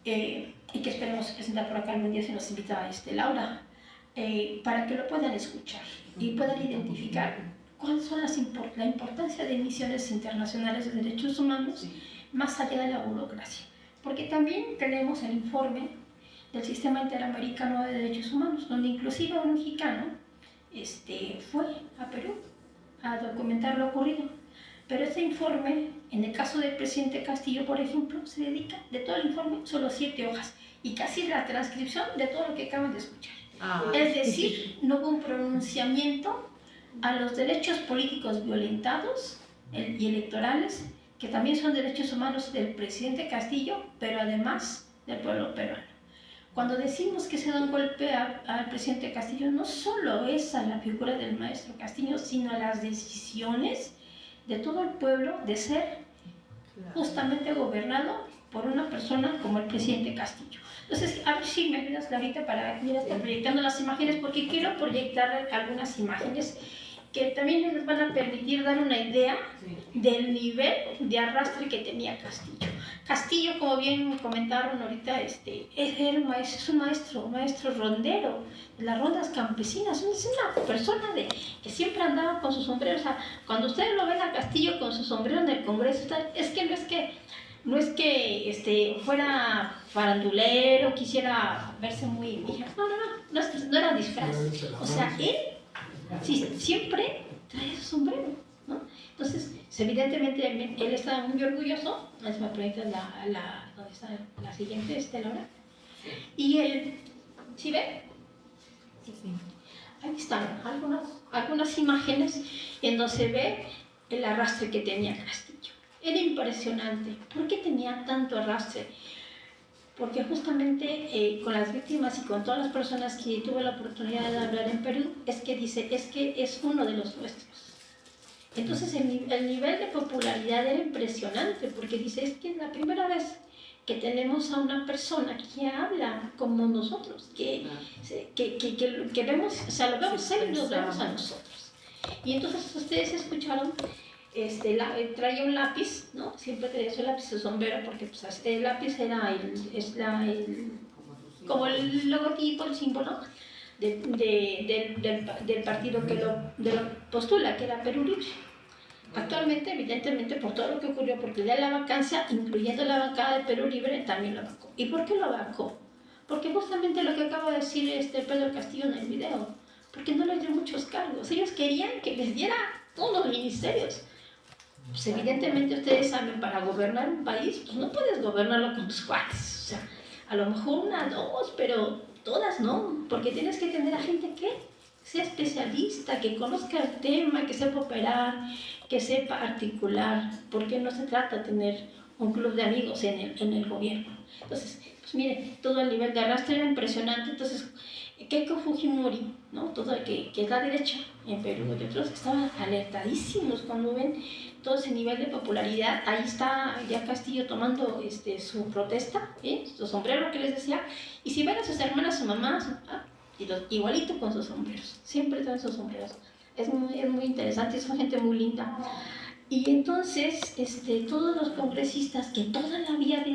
Y que esperemos presentar por acá algún día si nos invita Laura, para que lo puedan escuchar y puedan identificar cuáles son la importancia de misiones internacionales de derechos humanos más allá de la burocracia. Porque también tenemos el informe del Sistema Interamericano de Derechos Humanos, donde inclusive un mexicano fue a Perú a documentar lo ocurrido. Pero ese informe, en el caso del presidente Castillo, por ejemplo, se dedica de todo el informe solo 7 hojas y casi la transcripción de todo lo que acaban de escuchar. Es decir, no hubo un pronunciamiento a los derechos políticos violentados y electorales, que también son derechos humanos del presidente Castillo, pero además del pueblo peruano. Cuando decimos que se da un golpe al presidente Castillo, no solo es a la figura del maestro Castillo, sino a las decisiones de todo el pueblo de ser justamente gobernado por una persona como el presidente Castillo. Entonces, a ver si me ayudas, Clarita, para ir proyectando las imágenes, porque quiero proyectar algunas imágenes que también les van a permitir dar una idea del nivel de arrastre que tenía Castillo. Castillo, como bien comentaron ahorita, es un maestro rondero de las rondas campesinas. Es una persona que siempre andaba con su sombrero. O sea, cuando ustedes lo ven a Castillo con su sombrero en el Congreso, no es que fuera farandulero, quisiera verse muy... No era disfraz. O sea, él siempre trae su sombrero, ¿no? Entonces, evidentemente, él estaba muy orgulloso. Me proyecta ¿dónde está la siguiente, Laura? Y él, ¿sí ve? Sí. Ahí están algunas imágenes en donde se ve el arrastre que tenía Castillo. Era impresionante. ¿Por qué tenía tanto arrastre? Porque justamente con las víctimas y con todas las personas que tuve la oportunidad de hablar en Perú, es que es uno de los nuestros. Entonces el nivel de popularidad era impresionante, porque dice, es que es la primera vez que tenemos a una persona que habla como nosotros, que vemos, o sea, lo vemos él y nos vemos a nosotros. Y entonces ustedes escucharon, traía un lápiz, ¿no? Siempre traía su lápiz, su sombrero, porque pues, el lápiz era como el logotipo, el símbolo del partido que lo postula, que era Perú Libre. Actualmente, evidentemente, por todo lo que ocurrió, porque ya la vacancia, incluyendo la bancada de Perú Libre, también lo vacó. ¿Y por qué lo vacó? Porque justamente lo que acaba de decir Pedro Castillo en el video, porque no les dio muchos cargos. Ellos querían que les diera todos los ministerios. Pues evidentemente ustedes saben, para gobernar un país, pues no puedes gobernarlo con tus cuates. O sea, a lo mejor 1, 2, pero todas no, porque tienes que tener a gente que sea especialista, que conozca el tema, que sepa operar, que sepa articular, porque no se trata de tener un club de amigos en el gobierno. Entonces, pues miren, todo el nivel de arrastre era impresionante. Entonces, Keiko Fujimori, ¿no? Todo que es la derecha en Perú, y otros estaban alertadísimos cuando ven todo ese nivel de popularidad. Ahí está ya Castillo tomando su protesta, su sombrero que les decía, y si ven a sus hermanas, su mamá, igualito con sus sombreros, siempre traen sus sombreros. Es muy interesante, es una gente muy linda. Y entonces todos los congresistas que toda la vida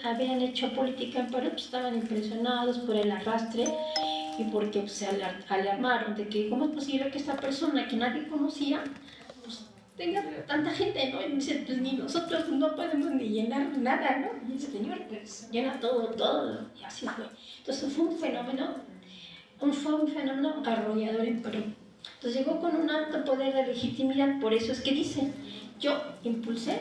habían hecho política en Perú, pues, estaban impresionados por el arrastre y porque pues, se alarmaron de que cómo es posible que esta persona que nadie conocía pues, tenga tanta gente, ¿no? Y dice, pues ni nosotros no podemos ni llenar nada, ¿no? Y el señor pues llena todo, y así fue. Entonces fue un fenómeno arrollador en Perú. Entonces llegó con un alto poder de legitimidad, por eso es que dice, yo impulsé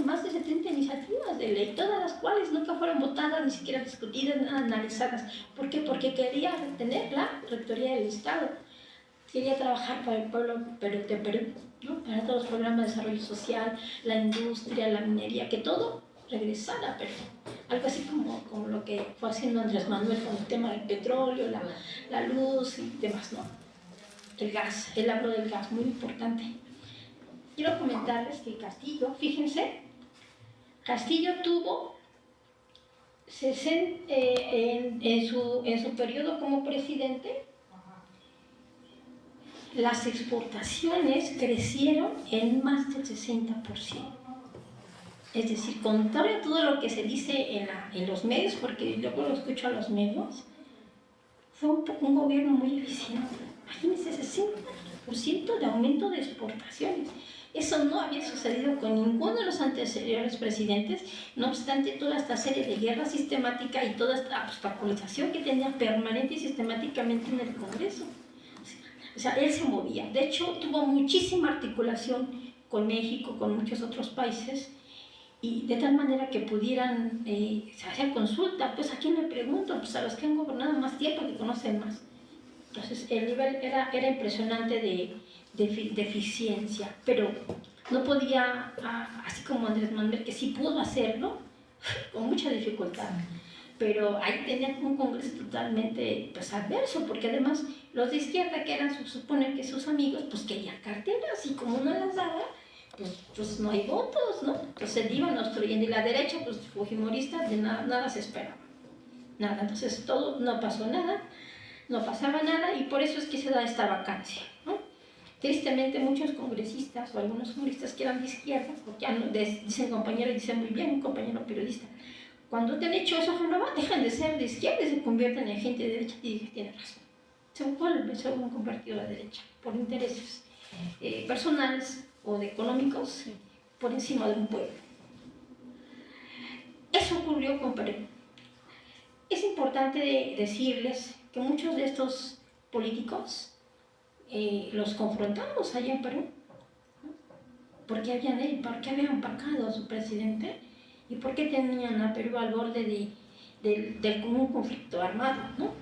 más de 70 iniciativas de ley, todas las cuales nunca fueron votadas, ni siquiera discutidas, nada analizadas. ¿Por qué? Porque quería retener la rectoría del Estado. quería trabajar para el pueblo de Perú, ¿no? Para todos los programas de desarrollo social, la industria, la minería, que todo regresara a Perú. Algo así como lo que fue haciendo Andrés Manuel con el tema del petróleo, la luz y demás, ¿no? El gas, él habló del gas, muy importante. Quiero comentarles que Castillo, fíjense, Castillo tuvo en su periodo como presidente, las exportaciones crecieron en más del 60%. Es decir, contrario a todo lo que se dice en los medios, porque yo lo escucho a los medios, fue un gobierno muy eficiente. Imagínense, 60% de aumento de exportaciones. Eso no había sucedido con ninguno de los anteriores presidentes, no obstante toda esta serie de guerra sistemática y toda esta obstaculización que tenía permanente y sistemáticamente en el Congreso. O sea, él se movía. De hecho, tuvo muchísima articulación con México, con muchos otros países, y de tal manera que pudieran hacer consulta. Pues, ¿a quién le pregunto? Pues a los que han gobernado más tiempo, que conocen más. Entonces, el nivel era impresionante de eficiencia, pero no podía, así como Andrés Manuel, que sí pudo hacerlo, con mucha dificultad. Pero ahí tenían un Congreso totalmente pues, adverso, porque además los de izquierda, que eran, supone que sus amigos, pues querían carteras, y como no las daba, pues no hay votos, ¿no? Entonces iban obstruyendo, y la derecha, pues fujimorista, de nada se esperaba. Nada, entonces todo, no pasó nada, no pasaba nada, y por eso es que se da esta vacancia, ¿no? Tristemente, muchos congresistas, o algunos congresistas que eran de izquierda, porque ya no, dicen compañero, dicen muy bien, un compañero periodista, cuando te han hecho eso, dejan de ser de izquierda y se convierten en gente de derecha, y dije, tiene razón. Se han convertido a la derecha por intereses personales o de económicos por encima de un pueblo. Eso ocurrió con Perú. Es importante decirles que muchos de estos políticos los confrontamos allá en Perú, ¿no? ¿Por qué habían vacado a su presidente? ¿Y por qué tenían a Perú al borde de un conflicto armado, ¿no?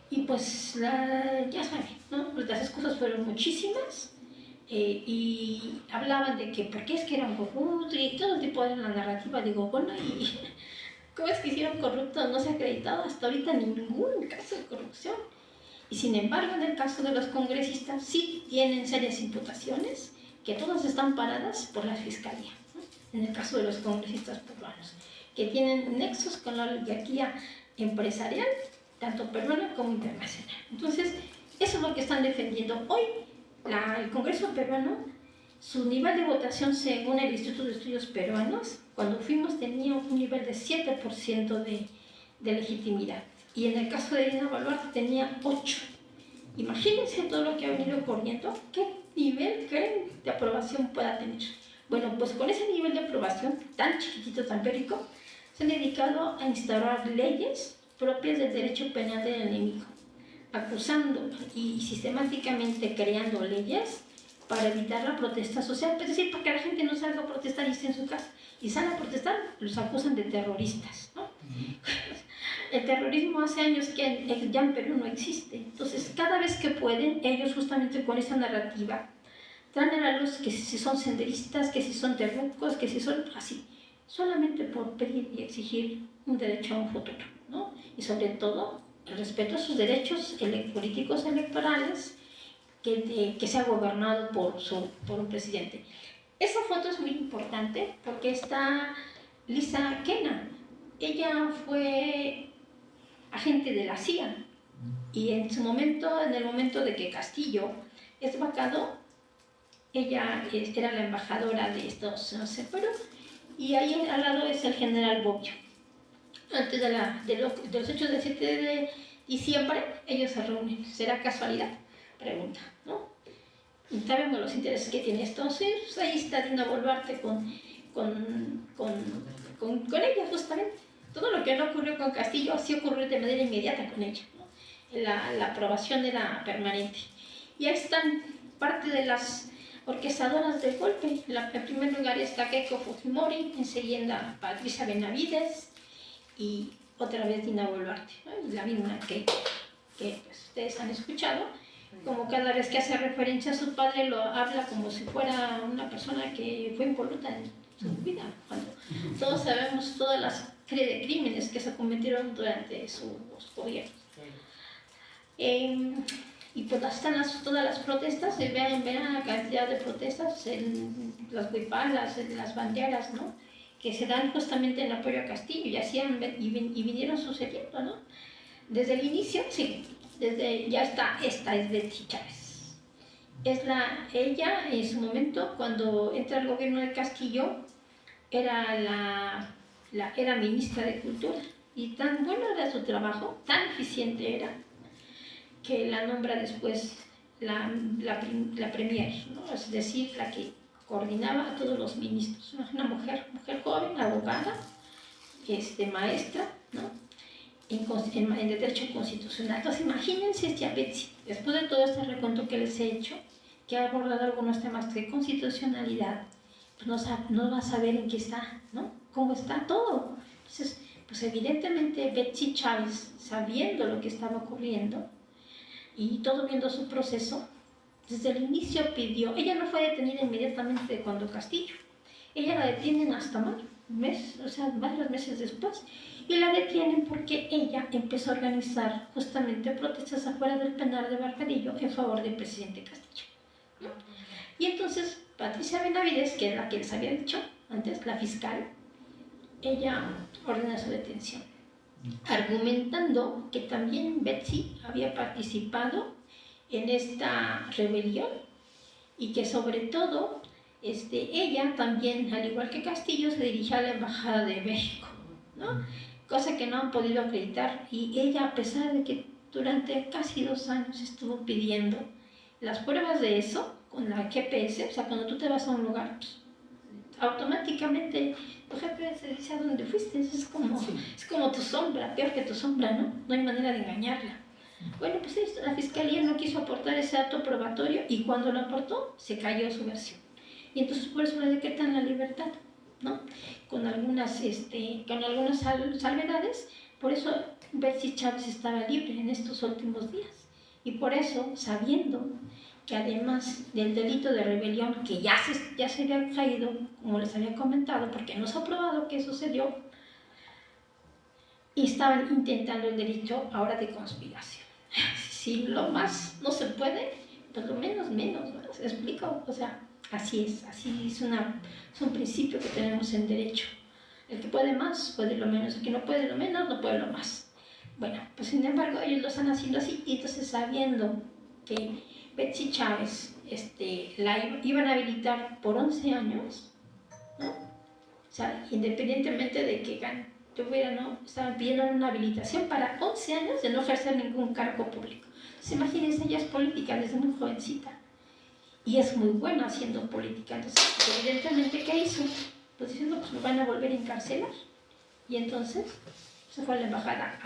Y pues, ya saben, ¿no? Las excusas fueron muchísimas, y hablaban de que por qué es que eran corruptos y todo tipo de la narrativa. Digo, bueno, ¿y cómo es que hicieron corruptos? No se ha acreditado hasta ahorita ningún caso de corrupción. Y sin embargo, en el caso de los congresistas, sí tienen serias imputaciones, que todas están paradas por la fiscalía, ¿no? En el caso de los congresistas peruanos, que tienen nexos con la oligarquía empresarial, tanto peruana como internacional. Entonces, eso es lo que están defendiendo hoy. El Congreso peruano, su nivel de votación según el Instituto de Estudios Peruanos, cuando fuimos tenía un nivel de 7% de legitimidad. Y en el caso de Dina Boluarte tenía 8%. Imagínense todo lo que ha venido ocurriendo, ¿qué nivel creen de aprobación pueda tener? Bueno, pues con ese nivel de aprobación tan chiquitito, tan perico, se han dedicado a instaurar leyes propias del derecho penal del enemigo, acusando y sistemáticamente creando leyes para evitar la protesta social, es decir, para que la gente no salga a protestar y esté en su casa. Y salen a protestar, los acusan de terroristas, ¿no? El terrorismo hace años que ya en Perú no existe. Entonces, cada vez que pueden, ellos justamente con esa narrativa traen a luz que si son senderistas, que si son terrucos, que si son así, solamente por pedir y exigir un derecho a un futuro, ¿no? Y sobre todo, el respeto a sus derechos políticos electorales, que sea gobernado por un presidente. Esa foto es muy importante porque está Lisa Kena. Ella fue agente de la CIA, y en el momento de que Castillo es vacado, ella era la embajadora de Estados Unidos en Perú, y ahí al lado es el general Bobbio. Antes de los hechos del 7 de diciembre, ellos se reúnen. ¿Será casualidad? Pregunta, ¿no? Y sabemos los intereses que tiene Estados Unidos. Ahí está Dina Boluarte con ella, justamente. Todo lo que no ocurrió con Castillo sí ocurrió de manera inmediata con ella, ¿no? La aprobación era permanente. Y ahí están parte de las orquestadoras del golpe. En primer lugar está Keiko Fujimori, enseguida Patricia Benavides y otra vez Dina Boluarte, ¿no? Y la misma que pues, ustedes han escuchado. como cada vez que hace referencia a su padre lo habla como si fuera una persona que fue impoluta en su vida, cuando todos sabemos toda la serie de crímenes que se cometieron durante sus gobiernos. Y pues están todas las protestas, vean la cantidad de protestas en las huipalas, en las banderas, ¿no? Que se dan justamente en apoyo a Castillo y vinieron sucediendo, ¿no? Desde el inicio, sí, esta es Betsy Chávez. Ella en su momento, cuando entra al gobierno de Castillo, era ministra de Cultura, y tan bueno era su trabajo, tan eficiente era, que la nombra después la premier, ¿no? Es decir, la que coordinaba a todos los ministros, una mujer joven, abogada, maestra, ¿no? En Derecho Constitucional. Entonces, imagínense esta Betsy, después de todo este recuento que les he hecho, que ha abordado algunos temas de constitucionalidad, pues no va a saber en qué está, ¿no? Cómo está todo. Entonces, pues evidentemente Betsy Chávez, sabiendo lo que estaba ocurriendo y todo viendo su proceso, desde el inicio pidió, ella no fue detenida inmediatamente cuando Castillo, ella la detienen hasta varios meses después, y la detienen porque ella empezó a organizar justamente protestas afuera del penal de Barbadillo en favor del presidente Castillo, ¿no? Y entonces Patricia Benavides, que es la que les había dicho antes, la fiscal, ella ordena su detención, argumentando que también Betsy había participado en esta rebelión y que sobre todo ella también, al igual que Castillo, se dirigía a la Embajada de México, ¿no? Cosa que no han podido acreditar, y ella, a pesar de que durante casi 2 años estuvo pidiendo las pruebas de eso con la GPS, o sea, cuando tú te vas a un lugar, pues, automáticamente tu GPS dice a dónde fuiste, es como tu sombra, peor que tu sombra, ¿no? No hay manera de engañarla. Bueno, pues la fiscalía no quiso aportar ese dato probatorio, y cuando lo aportó, se cayó su versión. Y entonces por eso le decretan la libertad, ¿no? Con algunas salvedades. Por eso Betsy Chávez estaba libre en estos últimos días. Y por eso, sabiendo que además del delito de rebelión, que ya se había caído, como les había comentado, porque no se ha probado que sucedió, y estaban intentando el delito ahora de conspiración. Si lo más no se puede, pues lo menos, ¿me explico? O sea, así es un principio que tenemos en derecho. El que puede más, puede lo menos; el que no puede lo menos, no puede lo más. Bueno, pues sin embargo, ellos lo están haciendo así, y entonces, sabiendo que Betsy Chávez la iban a habilitar por 11 años, ¿no? O sea, independientemente de que ¿no? Estaban pidiendo una habilitación para 11 años de no ejercer ningún cargo público. Entonces, imagínense, ella es política desde muy jovencita y es muy buena haciendo política. Entonces, evidentemente, ¿qué hizo? Pues diciendo, pues me van a volver a encarcelar. Y entonces se fue a la embajada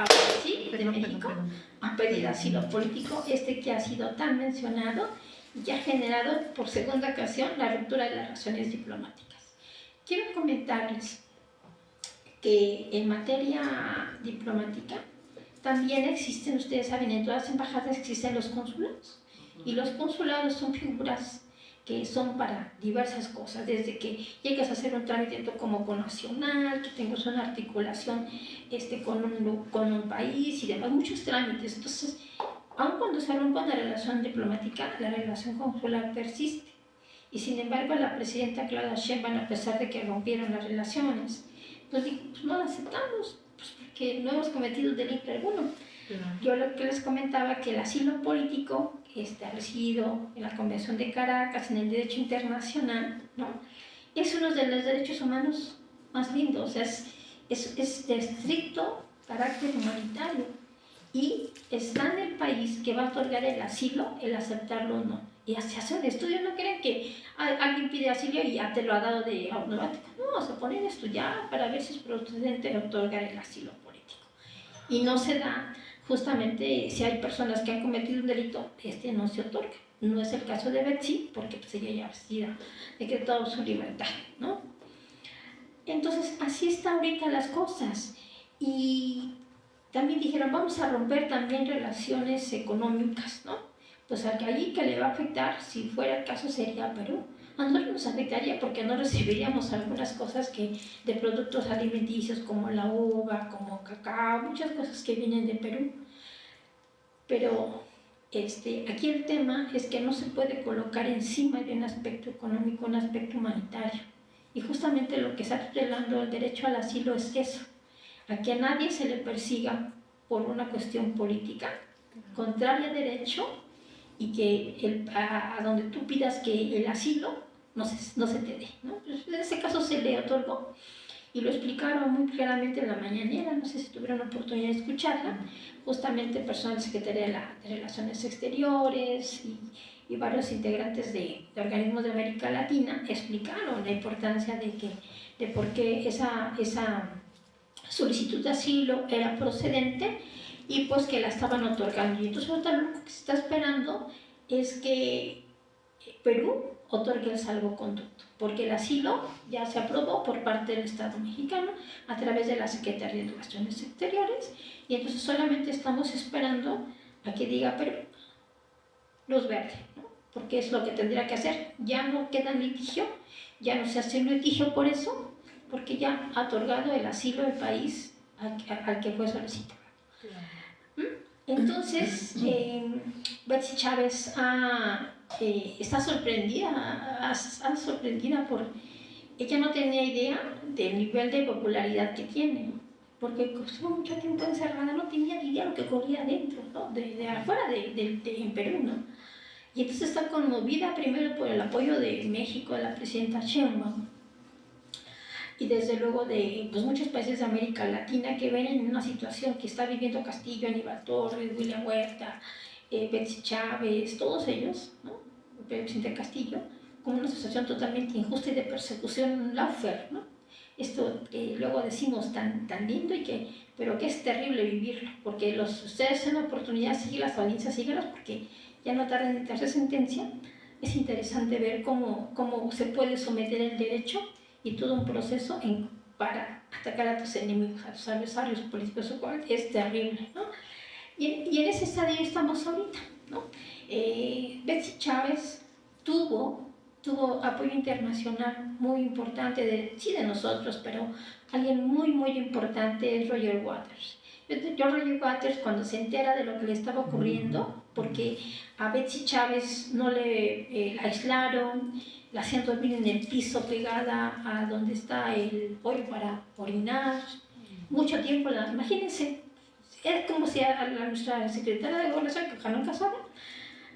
de México a pedir asilo político, que ha sido tan mencionado y que ha generado por segunda ocasión la ruptura de las relaciones diplomáticas. Quiero comentarles que en materia diplomática también existen, ustedes saben, en todas las embajadas existen los consulados, y los consulados son figuras que son para diversas cosas, desde que llegas a hacer un trámite como connacional, que tengas una articulación con un país y demás, muchos trámites. Entonces, aun cuando se rompa una relación diplomática, la relación consular persiste. Y sin embargo, la presidenta Claudia Sheinbaum, a pesar de que rompieron las relaciones, pues dijo, pues no la aceptamos, pues porque no hemos cometido delito alguno. Yo lo que les comentaba, que el asilo político establecido en la Convención de Caracas, en el derecho internacional, ¿no? Es uno de los derechos humanos más lindos, es de estricto carácter humanitario, y está en el país que va a otorgar el asilo, el aceptarlo o no. Y se hace un estudio, no creen que alguien pide asilo y ya te lo ha dado de automático. No, se pone a estudiar para ver si es procedente otorgar el asilo político. Y no se da, justamente, si hay personas que han cometido un delito, no se otorga. No es el caso de Betsy, porque pues ella ya ha decretado su libertad, ¿no? Entonces, así están ahorita las cosas. Y también dijeron, vamos a romper también relaciones económicas, ¿no? pues allí que le va a afectar, si fuera el caso, sería a Perú. A nosotros nos afectaría porque no recibiríamos algunas cosas de productos alimenticios como la uva, como cacao, muchas cosas que vienen de Perú. Pero aquí el tema es que no se puede colocar encima de un aspecto económico un aspecto humanitario. Y justamente lo que está tutelando el derecho al asilo es eso, a que a nadie se le persiga por una cuestión política, contraria a derecho, y que a donde tú pidas que el asilo no se te dé, ¿no? Pues en ese caso se le otorgó, y lo explicaron muy claramente en la mañanera, no sé si tuvieron la oportunidad de escucharla, justamente personal Secretaría de Relaciones Exteriores y varios integrantes de organismos de América Latina explicaron la importancia de por qué esa solicitud de asilo era procedente y pues que la estaban otorgando. Y entonces ahorita lo que se está esperando es que Perú otorgue el salvoconducto, porque el asilo ya se aprobó por parte del Estado mexicano a través de la Secretaría de Relaciones Exteriores, y entonces solamente estamos esperando a que diga Perú luz verde, ¿no? Porque es lo que tendría que hacer. Ya no queda litigio, ya no se hace un litigio por eso, porque ya ha otorgado el asilo del país al que fue solicitado. Entonces, Betsy Chávez está sorprendida, por... Ella no tenía idea del nivel de popularidad que tiene, porque estuvo mucho tiempo encerrada, no tenía ni idea de lo que corría adentro, ¿no? de afuera en Perú, ¿no? Y entonces está conmovida primero por el apoyo de México, de la presidenta Sheinbaum, y desde luego de pues, muchos países de América Latina que ven en una situación que está viviendo Castillo, Aníbal Torres, William Huerta, Betsy Chávez, todos ellos, ¿no? El presidente Castillo, como una situación totalmente injusta y de persecución lawfare, ¿no? Esto que luego decimos tan lindo pero que es terrible vivirlo, porque ustedes tienen la oportunidad de seguir las audiencias, síguelas porque ya no tardan en darse sentencia. Es interesante ver cómo se puede someter el derecho y todo un proceso para atacar a tus enemigos, a tus adversarios políticos, lo cual es terrible, ¿no? Y en ese estadio estamos ahorita, ¿no? Betsy Chávez tuvo apoyo internacional muy importante, de nosotros, pero alguien muy, muy importante es Roger Waters. Roger Waters, cuando se entera de lo que le estaba ocurriendo, porque a Betsy Chávez no la aislaron, la hacían dormir en el piso pegada a donde está el hoyo para orinar, mucho tiempo, imagínense, es como si a nuestra secretaria de Gobernación, que ojalá nunca sabe,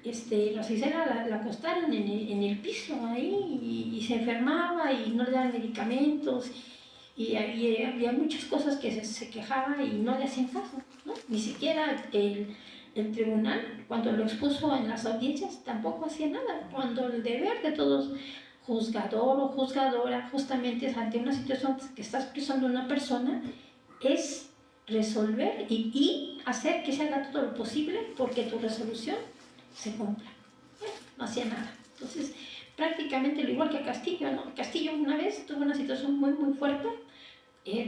nos hiciera la acostaran en el piso ahí y se enfermaba y no le daban medicamentos y había muchas cosas que se quejaba y no le hacían caso, ¿no? Ni siquiera el tribunal, cuando lo expuso en las audiencias, tampoco hacía nada, cuando el deber de todos juzgador o juzgadora justamente es ante una situación que está expresando una persona es resolver y hacer que se haga todo lo posible porque tu resolución se cumpla. Bueno, no hacía nada. Entonces, prácticamente lo igual que Castillo, ¿no? Castillo una vez tuvo una situación muy, muy fuerte,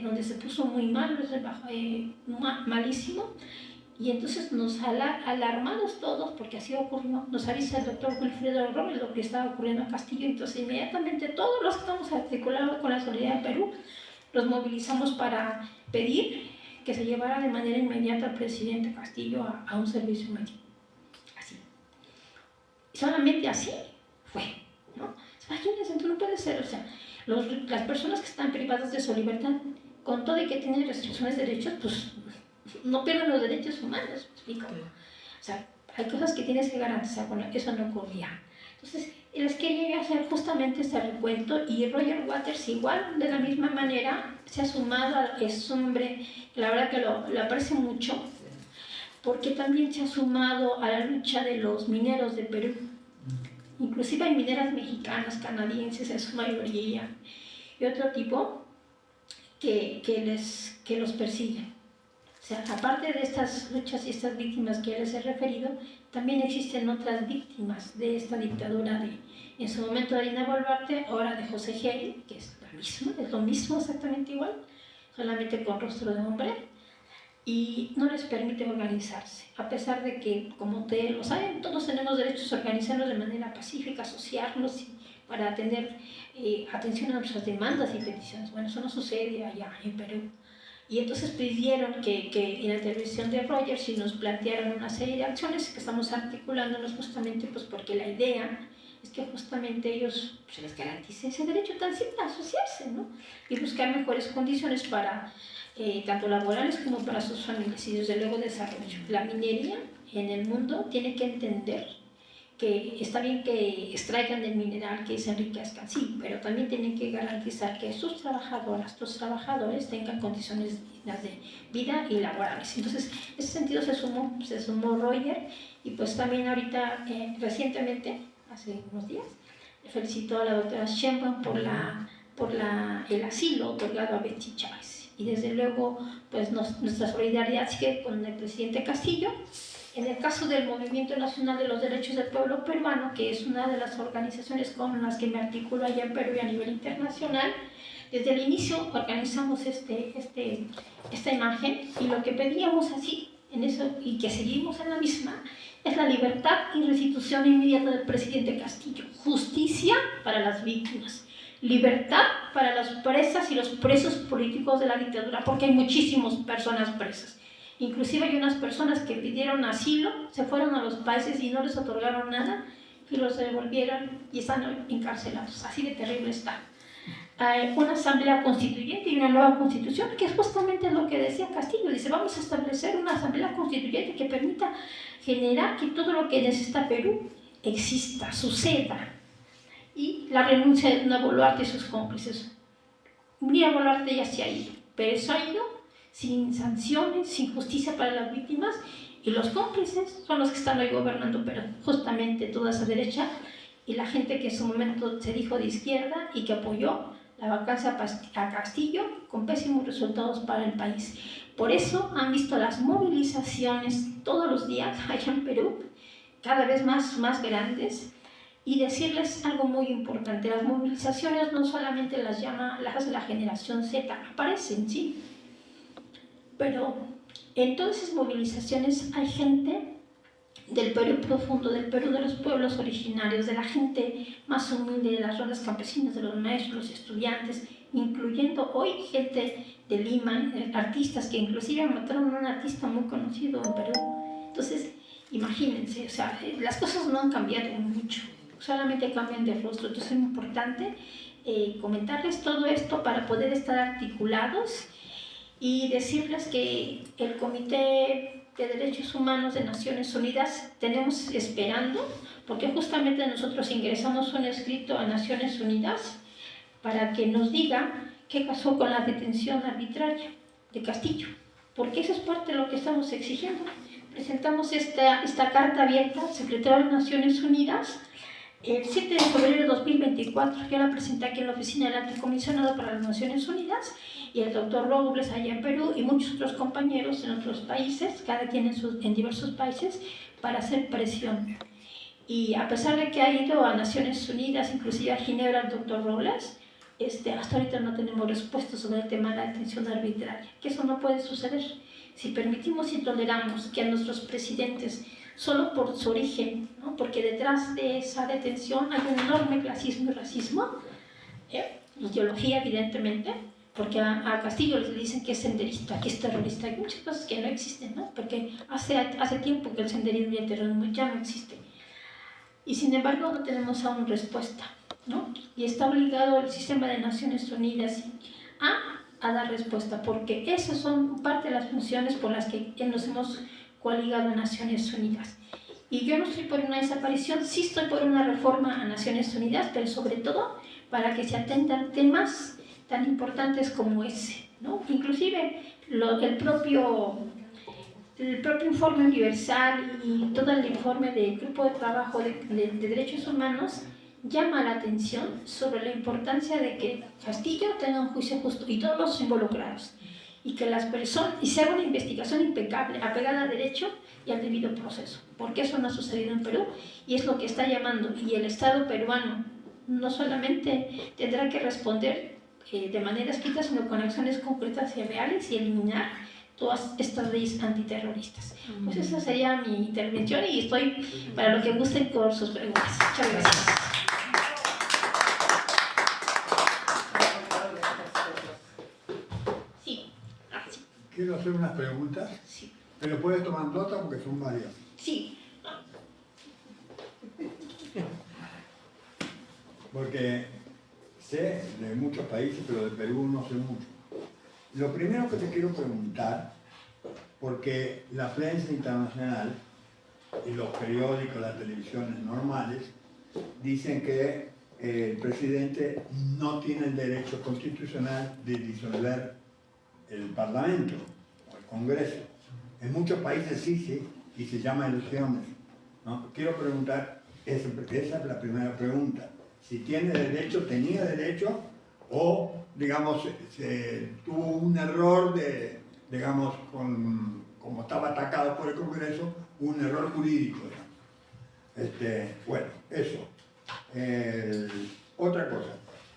donde se puso muy mal, malísimo, y entonces nos alarmados todos, porque así ocurrió, nos avisa el doctor Wilfredo Robles lo que estaba ocurriendo a Castillo, entonces inmediatamente todos los que estamos articulados con la Solidaridad de Perú, los movilizamos para pedir que se llevara de manera inmediata al presidente Castillo a un servicio médico. Así. Solamente así fue, ¿no? Imagínense, entonces no puede ser, o sea, las personas que están privadas de su libertad, con todo y que tienen restricciones de derechos, pues no pierden los derechos humanos, ¿me explico? O sea, hay cosas que tienes que garantizar, bueno, eso no ocurría. Entonces, les quería hacer justamente este recuento y Roger Waters igual, de la misma manera, se ha sumado, es un hombre, la verdad que lo aprecio mucho, porque también se ha sumado a la lucha de los mineros de Perú. Inclusive hay mineras mexicanas, canadienses en su mayoría, y otro tipo que los persiguen. O sea, aparte de estas luchas y estas víctimas que ya les he referido, también existen otras víctimas de esta dictadura en su momento de Dina Boluarte, ahora de José Geri, que es lo mismo exactamente igual, solamente con rostro de hombre. y no les permite organizarse, a pesar de que, como ustedes lo saben, todos tenemos derechos a organizarnos de manera pacífica, asociarnos para atender atención a nuestras demandas y peticiones. Bueno, eso no sucede allá en Perú. Y entonces pidieron que en la intervención de Rogers y nos plantearon una serie de acciones que estamos articulándonos justamente pues porque la idea es que justamente ellos se les garantice ese derecho tan simple a asociarse, ¿no? Y buscar mejores condiciones para tanto laborales como para sus familias y desde luego desarrollo. La minería en el mundo tiene que entender que está bien que extraigan del mineral, que se enriquezcan, sí, pero también tienen que garantizar que sus trabajadoras, sus trabajadores tengan condiciones dignas de vida y laborales. Entonces, en ese sentido se sumó Roger y pues también ahorita, recientemente, hace unos días, felicitó a la doctora Sheinbaum por el asilo otorgado a Betty Chávez. Y desde luego, pues nuestra solidaridad sigue con el presidente Castillo. En el caso del Movimiento Nacional de los Derechos del Pueblo Peruano, que es una de las organizaciones con las que me articulo allá en Perú y a nivel internacional, desde el inicio organizamos esta imagen y lo que pedíamos así, en eso, y que seguimos en la misma, es la libertad y restitución inmediata del presidente Castillo, justicia para las víctimas, libertad para las presas y los presos políticos de la dictadura, porque hay muchísimas personas presas. Inclusive hay unas personas que pidieron asilo, se fueron a los países y no les otorgaron nada y los devolvieron y están encarcelados. Así de terrible está. Hay una asamblea constituyente y una nueva constitución, que es justamente lo que decía Castillo. Dice, vamos a establecer una asamblea constituyente que permita generar que todo lo que necesita Perú exista, suceda. Y la renuncia de Dina Boluarte y sus cómplices. Dina Boluarte ya se ha ido, pero eso ha ido sin sanciones, sin justicia para las víctimas, y los cómplices son los que están hoy gobernando, pero justamente toda esa derecha y la gente que en su momento se dijo de izquierda y que apoyó la vacancia a Castillo con pésimos resultados para el país. Por eso han visto las movilizaciones todos los días allá en Perú, cada vez más grandes, y decirles algo muy importante, las movilizaciones no solamente las hace la generación Z, aparecen, sí, pero en todas esas movilizaciones hay gente del Perú profundo, del Perú de los pueblos originarios, de la gente más humilde, de las rondas campesinas, de los maestros, los estudiantes, incluyendo hoy gente de Lima, artistas que inclusive mataron a un artista muy conocido en Perú. Entonces, imagínense, o sea, las cosas no han cambiado mucho, solamente cambian de rostro. Entonces es muy importante comentarles todo esto para poder estar articulados y decirles que el Comité de Derechos Humanos de Naciones Unidas tenemos esperando, porque justamente nosotros ingresamos un escrito a Naciones Unidas para que nos diga qué pasó con la detención arbitraria de Castillo, porque eso es parte de lo que estamos exigiendo. Presentamos esta carta abierta al secretario de Naciones Unidas el 7 de febrero de 2024. Yo la presenté aquí en la oficina del Alto Comisionado para las Naciones Unidas, y el doctor Robles allá en Perú y muchos otros compañeros en otros países, cada quien en diversos países, para hacer presión. Y a pesar de que ha ido a Naciones Unidas, inclusive a Ginebra, el doctor Robles, hasta ahorita no tenemos respuesta sobre el tema de la detención arbitraria, que eso no puede suceder. Si permitimos y toleramos que a nuestros presidentes, solo por su origen, ¿no? Porque detrás de esa detención hay un enorme clasismo y racismo, ideología evidentemente, porque a Castillo le dicen que es senderista, que es terrorista, hay muchas cosas que no existen, ¿no? Porque hace tiempo que el senderismo y el terrorismo ya no existen. Y sin embargo no tenemos aún respuesta, ¿no? Y está obligado el sistema de Naciones Unidas a dar respuesta, porque esas son parte de las funciones por las que nos hemos coaligado a Naciones Unidas. Y yo no estoy por una desaparición, sí estoy por una reforma a Naciones Unidas, pero sobre todo para que se atendan temas tan importantes como ese, ¿no? Inclusive el propio informe universal y todo el informe del Grupo de Trabajo de Derechos Humanos llama la atención sobre la importancia de que Castillo tenga un juicio justo y todos los involucrados, y que las personas, y se haga una investigación impecable, apegada al derecho y al debido proceso, porque eso no ha sucedido en Perú y es lo que está llamando. Y el Estado peruano no solamente tendrá que responder de manera escrita, sino con acciones concretas y reales, y eliminar todas estas leyes antiterroristas. Pues esa sería mi intervención y estoy para lo que gusten con sus preguntas. Muchas gracias. Sí. Sí. Quiero hacer unas preguntas, Sí. pero puedes tomar nota porque son varias. Sí. Porque sé de muchos países, pero de Perú no sé mucho. Lo primero que te quiero preguntar, porque la prensa internacional y los periódicos, las televisiones normales, dicen que el presidente no tiene el derecho constitucional de disolver el Parlamento o el Congreso. En muchos países sí, y se llama elecciones, ¿no? Quiero preguntar, esa es la primera pregunta. Si tiene derecho, tenía derecho, o, digamos, tuvo un error de, digamos, como estaba atacado por el Congreso, un error jurídico. Bueno, eso. Otra cosa.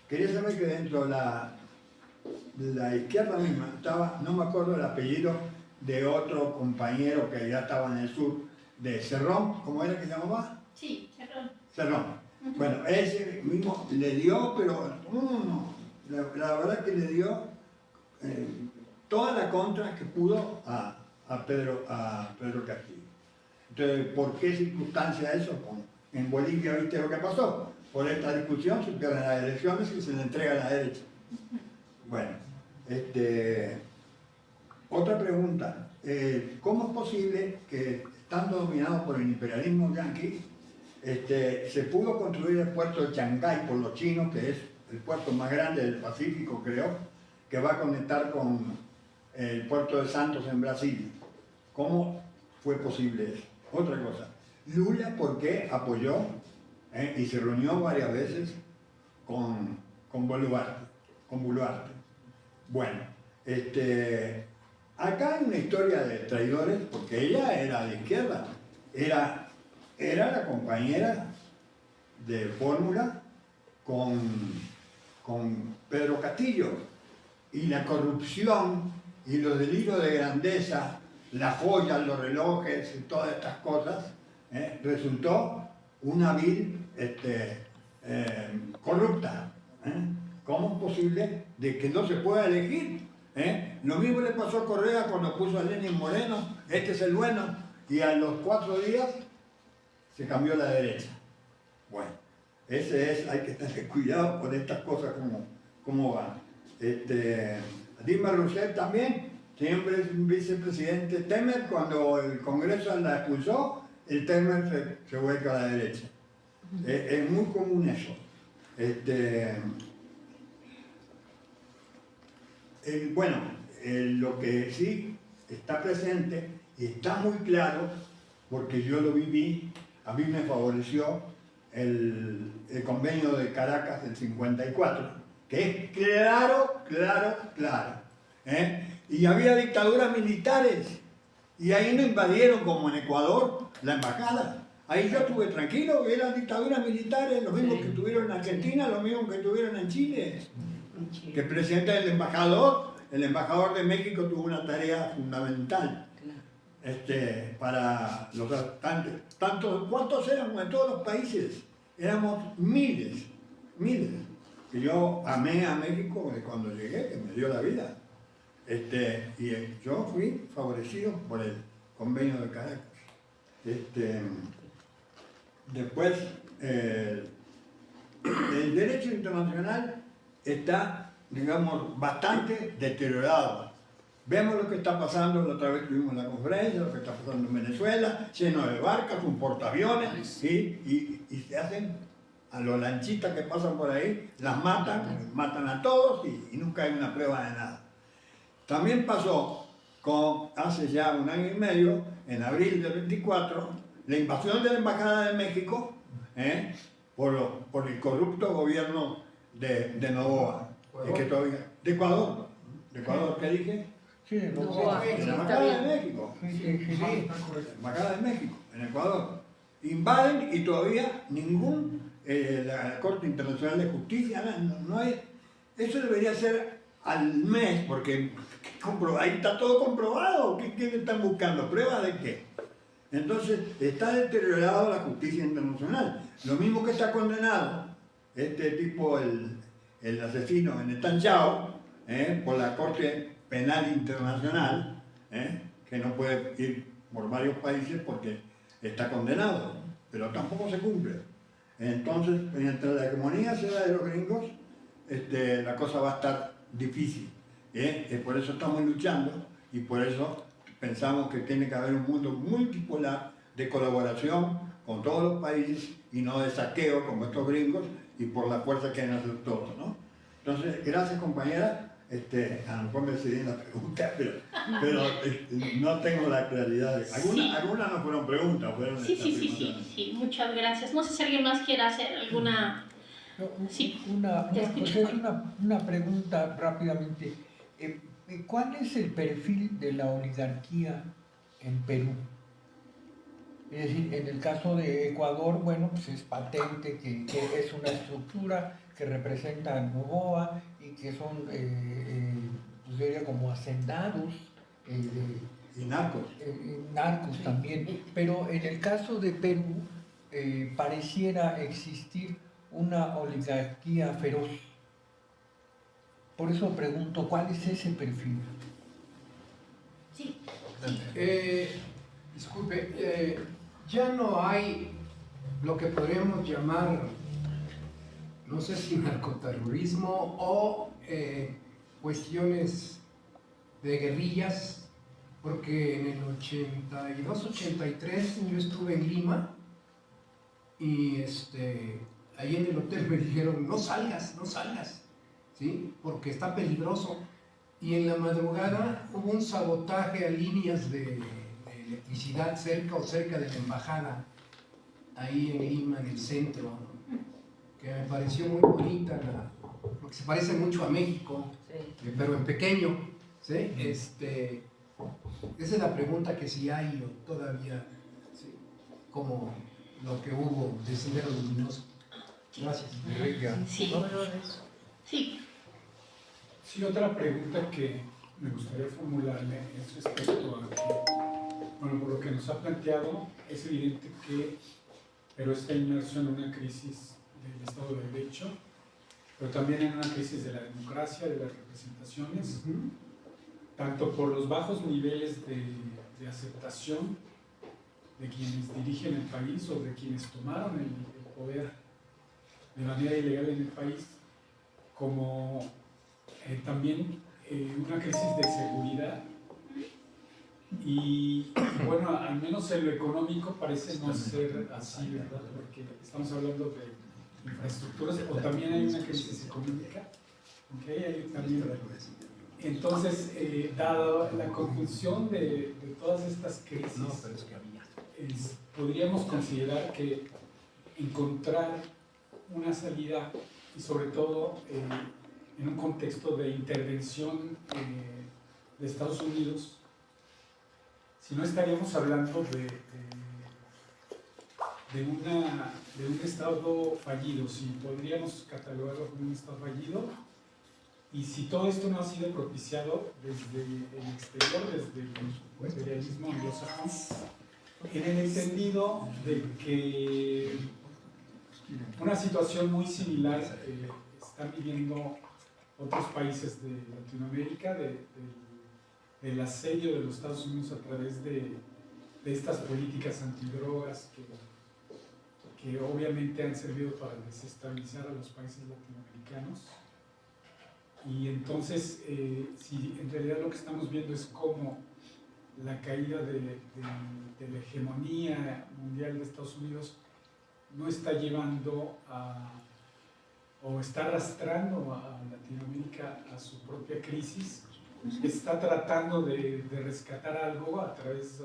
Quería saber que dentro de la izquierda misma estaba, no me acuerdo el apellido de otro compañero que ya estaba en el sur, de Cerrón, ¿cómo era que se llamaba? Sí, perdón. Cerrón. Bueno, ese mismo le dio, pero la verdad que le dio toda la contra que pudo a Pedro Castillo. Entonces, ¿por qué circunstancia eso? Pues, en Bolivia, ¿viste lo que pasó? Por esta discusión se pierden las elecciones y se le entrega a la derecha. Bueno, otra pregunta. ¿Cómo es posible que, estando dominados por el imperialismo yanqui, se pudo construir el puerto de Chancay por los chinos, que es el puerto más grande del Pacífico, creo, que va a conectar con el puerto de Santos en Brasil? ¿Cómo fue posible eso? Otra cosa, Lula, ¿por qué apoyó y se reunió varias veces con Boluarte? Bueno, acá hay una historia de traidores, porque ella era de izquierda, era la compañera de fórmula con Pedro Castillo, y la corrupción y los delitos de grandeza, las joyas, los relojes y todas estas cosas, resultó una vil corrupta. ¿Cómo es posible de que no se pueda elegir? Lo mismo le pasó a Correa cuando puso a Lenin Moreno, este es el bueno, y a los 4 días se cambió a la derecha. Bueno, hay que tener cuidado con estas cosas como van. Dilma Rousseff también, siempre es un vicepresidente Temer, cuando el Congreso la expulsó, el Temer se vuelca a la derecha. Es muy común eso. Bueno, lo que sí está presente y está muy claro, porque yo lo viví, a mí me favoreció el convenio de Caracas del 54, que es claro. Y había dictaduras militares, y ahí no invadieron como en Ecuador la embajada. Ahí yo estuve tranquilo, eran dictaduras militares, lo mismo que tuvieron en Argentina, lo mismo que tuvieron en Chile. Que el presidente del embajador, el embajador de México tuvo una tarea fundamental para los habitantes. ¿Cuántos éramos en todos los países? Éramos miles. Que yo amé a México cuando llegué, que me dio la vida. Y yo fui favorecido por el convenio de Caracas. Después, el derecho internacional está, digamos, bastante deteriorado. Vemos lo que está pasando, la otra vez tuvimos la conferencia, lo que está pasando en Venezuela, lleno de barcas, con portaaviones, y se hacen a los lanchitas que pasan por ahí, las matan a todos y nunca hay una prueba de nada. También pasó hace ya 1 año y medio, en abril del 24, la invasión de la Embajada de México por el corrupto gobierno de Noboa, de Ecuador, ¿qué dije? Sí, Noboa. En la Embajada de México. La Embajada de México, en Ecuador. Invaden y todavía la Corte Internacional de Justicia, no hay. Eso debería ser al mes, porque ahí está todo comprobado. ¿Qué están buscando? ¿Pruebas de qué? Entonces, está deteriorado la justicia internacional. Lo mismo que está condenado este tipo, el asesino en Stan Chao, por la Corte Penal Internacional, que no puede ir por varios países porque está condenado, pero tampoco se cumple. Entonces, mientras la hegemonía sea de los gringos, la cosa va a estar difícil. Por eso estamos luchando y por eso pensamos que tiene que haber un mundo multipolar de colaboración con todos los países y no de saqueo como estos gringos y por la fuerza que hay en hacer todo, ¿no? Entonces, gracias compañera. A lo mejor me decidí en la pregunta, pero no tengo la claridad. Algunas no fueron preguntas, fueron Sí, muchas gracias. No sé si alguien más quiere hacer alguna... Sí, una pregunta rápidamente. ¿Cuál es el perfil de la oligarquía en Perú? Es decir, en el caso de Ecuador, bueno, pues es patente que es una estructura que representa a Noboa y que son, pues diría como hacendados. Y narcos. Narcos también. Pero en el caso de Perú, pareciera existir una oligarquía feroz. Por eso pregunto, ¿cuál es ese perfil? sí. Disculpe, ya no hay lo que podríamos llamar, no sé si narcoterrorismo o cuestiones de guerrillas, porque en el 82-83 yo estuve en Lima y ahí en el hotel me dijeron, no salgas, ¿sí? Porque está peligroso. Y en la madrugada hubo un sabotaje a líneas de electricidad cerca de la embajada, ahí en Lima, en el centro, que me pareció muy bonita, porque se parece mucho a México, sí, pero en pequeño, ¿sí? Esa es la pregunta, que si hay o todavía, ¿sí? Como lo que hubo de Sendero Luminoso. Gracias. Sí. Sí. Sí, otra pregunta que me gustaría formularle es respecto a que, bueno, por lo que nos ha planteado, es evidente que Perú está inmerso en una crisis del Estado de Derecho, pero también en una crisis de la democracia, de las representaciones, tanto por los bajos niveles de aceptación de quienes dirigen el país o de quienes tomaron el poder de manera ilegal en el país, como también una crisis de seguridad. Y bueno, al menos en lo económico parece no ser así, ¿verdad? Porque estamos hablando de infraestructuras, o también hay una crisis económica, ¿okay? Hay también. Entonces, dado la conjunción de todas estas crisis, podríamos considerar que encontrar una salida, y sobre todo en un contexto de intervención de Estados Unidos, si no estaríamos hablando de un Estado fallido, si podríamos catalogarlo como un Estado fallido, y si todo esto no ha sido propiciado desde el exterior, desde el imperialismo anglosajón, en el entendido de que una situación muy similar están viviendo otros países de Latinoamérica, del asedio de los Estados Unidos a través de estas políticas antidrogas que obviamente han servido para desestabilizar a los países latinoamericanos. Y entonces, si en realidad lo que estamos viendo es cómo la caída de la hegemonía mundial de Estados Unidos no está llevando o está arrastrando a Latinoamérica a su propia crisis, está tratando de rescatar algo a través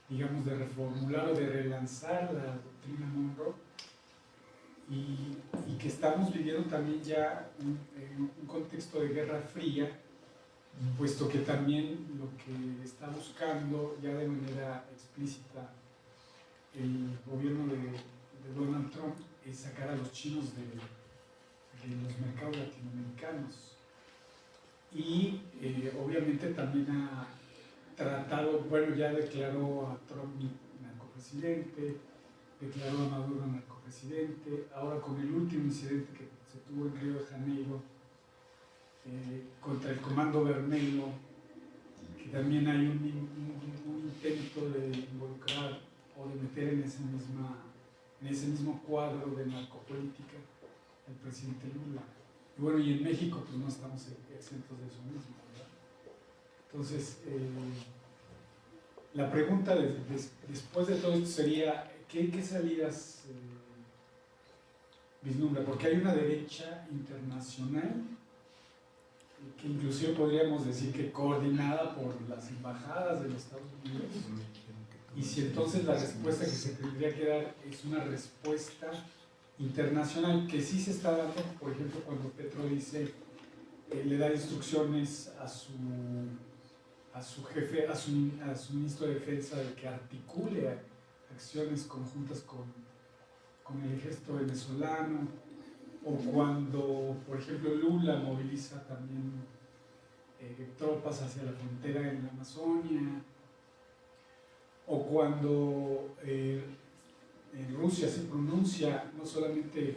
digamos, de reformular o de relanzar la doctrina Monroe, y que estamos viviendo también ya un contexto de Guerra Fría, puesto que también lo que está buscando ya de manera explícita el gobierno de Donald Trump es sacar a los chinos de los mercados latinoamericanos. y obviamente también ha tratado, bueno, ya declaró a Trump narcopresidente, declaró a Maduro narcopresidente, ahora con el último incidente que se tuvo en Río de Janeiro contra el Comando Vermelho, que también hay un intento de involucrar o de meter en ese mismo cuadro de narcopolítica al presidente Lula. Y bueno, y en México pues no estamos exentos de eso mismo, ¿verdad? Entonces, la pregunta después de todo esto sería, ¿qué salidas vislumbra? Porque hay una derecha internacional que inclusive podríamos decir que coordinada por las embajadas de los Estados Unidos, y si entonces la respuesta que se tendría que dar es una respuesta internacional que sí se está dando, por ejemplo, cuando Petro dice, le da instrucciones a su jefe, a su ministro de Defensa, de que articule acciones conjuntas con el ejército venezolano, o cuando, por ejemplo, Lula moviliza también tropas hacia la frontera en la Amazonia, o cuando Rusia se pronuncia no solamente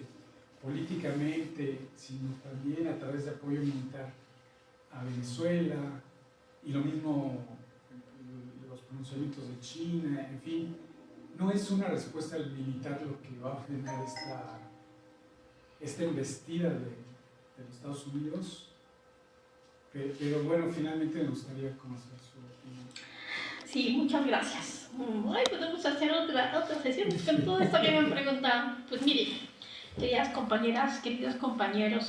políticamente, sino también a través de apoyo militar a Venezuela, y lo mismo los pronunciamientos de China, en fin, no es una respuesta militar lo que va a frenar esta embestida de los Estados Unidos, pero bueno, finalmente me gustaría conocer su opinión. Sí, muchas gracias. Ay, podemos hacer otra sesión con todo esto que me han preguntado. Pues mire, queridas compañeras, queridos compañeros,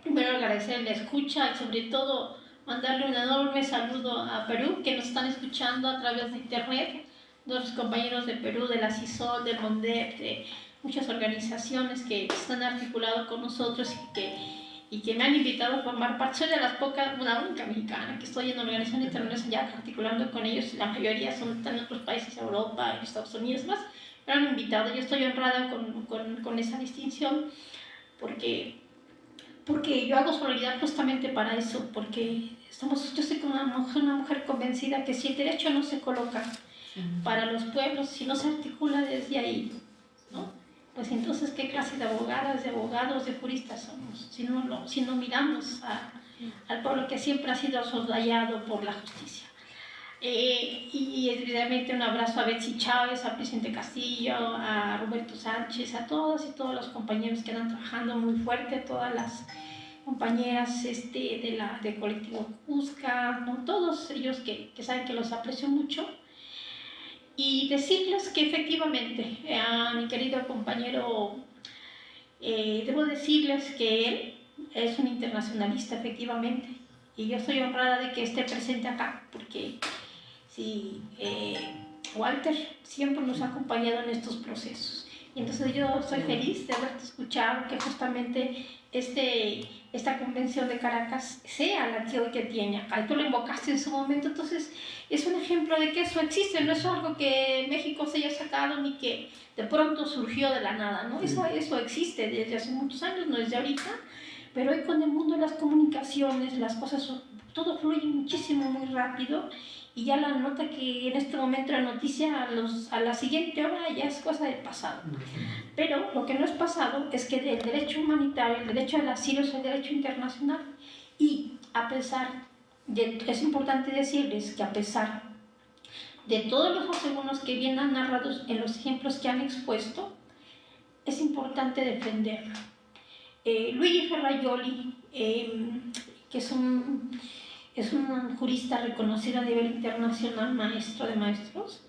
primero agradecer la escucha y sobre todo mandarle un enorme saludo a Perú, que nos están escuchando a través de internet, los compañeros de Perú, de la CISOL, del MONDEP, de muchas organizaciones que están articulados con nosotros y que me han invitado a formar parte. Soy de las pocas, una única mexicana que estoy en organizaciones internacionales ya articulando con ellos. La mayoría están en otros países, Europa, Estados Unidos, más. Me han invitado. Yo estoy honrada con esa distinción porque yo hago solidaridad justamente para eso, porque yo soy como una mujer convencida que si el derecho no se coloca para los pueblos, si no se articula desde ahí, ¿no? Pues entonces, ¿qué clase de abogadas, de abogados, de juristas somos? Si no miramos al pueblo que siempre ha sido soslayado por la justicia. Y evidentemente un abrazo a Betsy Chávez, al presidente Castillo, a Roberto Sánchez, a todos y todos los compañeros que están trabajando muy fuerte, todas las compañeras del colectivo Cusca, ¿no? Todos ellos que saben que los aprecio mucho. Y decirles que efectivamente, a mi querido compañero, debo decirles que él es un internacionalista, efectivamente, y yo estoy honrada de que esté presente acá, porque sí, Walter siempre nos ha acompañado en estos procesos. Y entonces yo soy feliz de haberte escuchado, que justamente esta convención de Caracas sea la que hoy que tiene acá. Y tú lo invocaste en su momento, entonces es un ejemplo de que eso existe, no es algo que México se haya sacado ni que de pronto surgió de la nada, ¿no? Eso existe desde hace muchos años, no desde ahorita, pero hoy con el mundo de las comunicaciones, las cosas, todo fluye muchísimo, muy rápido, y ya la nota que en este momento la noticia a la siguiente hora ya es cosa del pasado. Pero lo que no es pasado es que el derecho humanitario, el derecho al asilo es el derecho internacional, y a pesar es importante decirles que a pesar de todos los asegúnos que vienen narrados en los ejemplos que han expuesto, es importante defenderlo. Luigi Ferrajoli, que es un jurista reconocido a nivel internacional, maestro de maestros,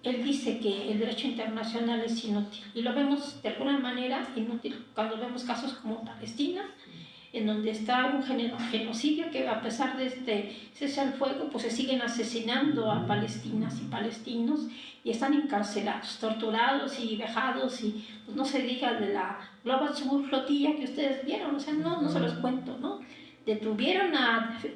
él dice que el derecho internacional es inútil, y lo vemos de alguna manera inútil cuando vemos casos como Palestina, en donde está un genocidio que a pesar de este cese al fuego, pues se siguen asesinando a palestinas y palestinos y están encarcelados, torturados y vejados, y pues no se diga de la Global Summer Flotilla que ustedes vieron, o sea, no se los cuento, ¿no? Detuvieron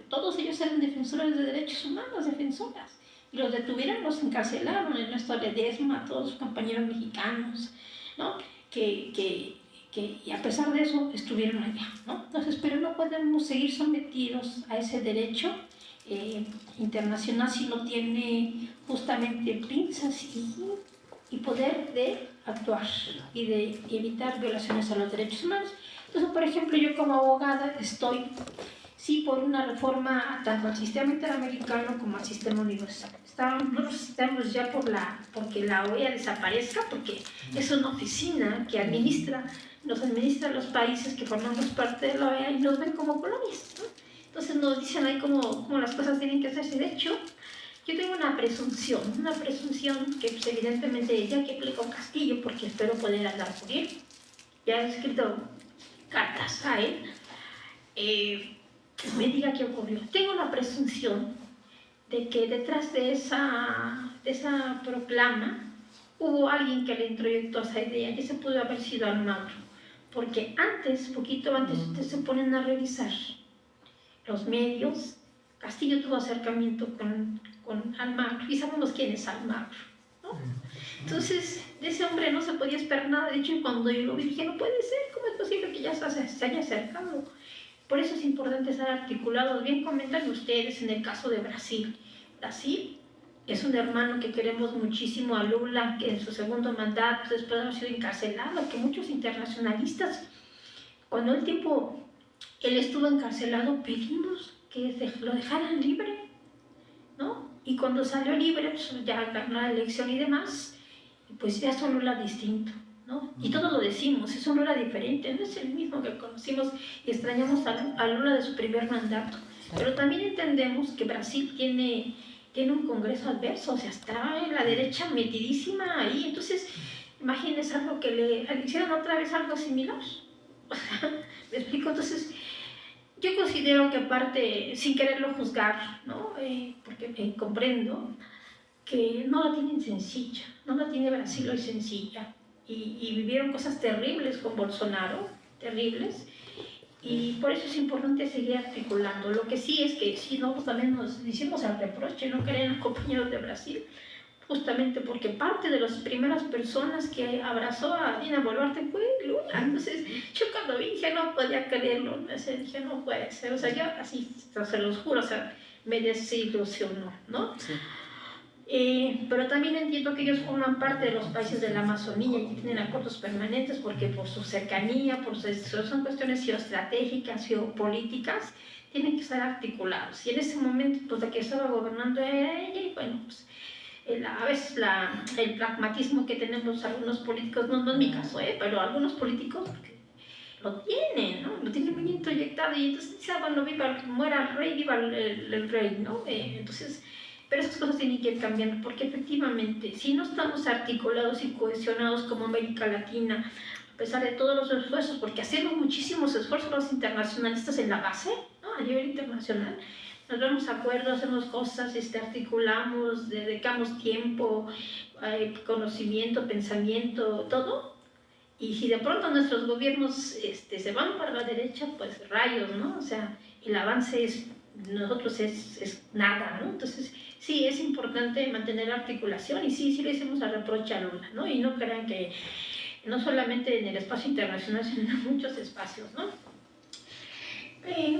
todos ellos eran defensores de derechos humanos, defensoras, y los detuvieron, los encarcelaron, en nuestro Ledesma, todos los compañeros mexicanos, ¿no? Que y a pesar de eso estuvieron allá, ¿no? Entonces, pero no podemos seguir sometidos a ese derecho internacional si no tiene justamente pinzas y poder de actuar y de evitar violaciones a los derechos humanos. Entonces, por ejemplo, yo como abogada estoy por una reforma tanto al sistema interamericano como al sistema universal. Estamos ya porque la OEA desaparezca, porque es una oficina que nos administra los países que formamos parte de la OEA y nos ven como colonias, ¿no? Entonces nos dicen ahí cómo las cosas tienen que hacerse. De hecho, yo tengo una presunción que pues, evidentemente ya que aplico Castillo, porque espero poder hablar por él. Ya he escrito cartas a él. Me diga qué ocurrió. Tengo la presunción de que detrás de esa proclama hubo alguien que le introyectó esa idea, y ese pudo haber sido Almagro, porque poquito antes, ustedes se ponen a revisar los medios. Castillo tuvo acercamiento con Almagro, y sabemos quién es Almagro, ¿no? Entonces, de ese hombre no se podía esperar nada. De hecho, cuando yo lo vi, dije, no puede ser, ¿cómo es posible que ya se haya acercado? Por eso es importante estar articulados. Bien comentan ustedes en el caso de Brasil. Brasil es un hermano que queremos muchísimo, a Lula, que en su segundo mandato, después de haber sido encarcelado, que muchos internacionalistas, cuando él estuvo encarcelado, pedimos que lo dejaran libre, ¿no? Y cuando salió libre, pues ya ganó la elección y demás, pues ya es un Lula distinto, ¿no? Y todos lo decimos, es un Lula diferente, no es el mismo que conocimos y extrañamos a Lula de su primer mandato. Pero también entendemos que Brasil tiene un congreso adverso, o sea, está en la derecha metidísima ahí. Entonces, imagínense algo que le hicieron otra vez algo similar. O sea, ¿me explico? Entonces, yo considero que aparte, sin quererlo juzgar, ¿no? Porque comprendo que no la tienen sencilla, no la tiene Brasil hoy sencilla. Y vivieron cosas terribles con Bolsonaro, terribles. Y por eso es importante seguir articulando. Lo que sí es que si nosotros también nos hicimos el reproche, no querer a compañeros de Brasil, justamente porque parte de las primeras personas que abrazó a Dina Boluarte fue Lula. Entonces yo cuando vi dije, no podía creerlo, dije, no puede ser, o sea, yo así, se los juro, o sea, me desilusionó, ¿no? Sí. Pero también entiendo que ellos forman parte de los países de la Amazonía y que tienen acuerdos permanentes porque por su cercanía, son cuestiones geoestratégicas, geopolíticas, tienen que estar articulados. Y en ese momento, pues la que estaba gobernando era ella, y bueno, pues a veces el pragmatismo que tenemos algunos políticos, no es mi caso, pero algunos políticos lo tienen, ¿no? Lo tienen muy introyectado, y entonces dicen, bueno, muera el rey, viva el rey, ¿no? Entonces, pero esas cosas tienen que ir cambiando, porque efectivamente, si no estamos articulados y cohesionados como América Latina, a pesar de todos los esfuerzos, porque hacemos muchísimos esfuerzos los internacionalistas en la base, ¿no? A nivel internacional, nos damos acuerdos, hacemos cosas, articulamos, dedicamos tiempo, conocimiento, pensamiento, todo. Y si de pronto nuestros gobiernos se van para la derecha, pues rayos, ¿no? O sea, el avance nosotros es nada, ¿no? Entonces, sí, es importante mantener articulación, y sí le hicimos a reproche a Lula, ¿no? Y no crean que no solamente en el espacio internacional, sino en muchos espacios, ¿no?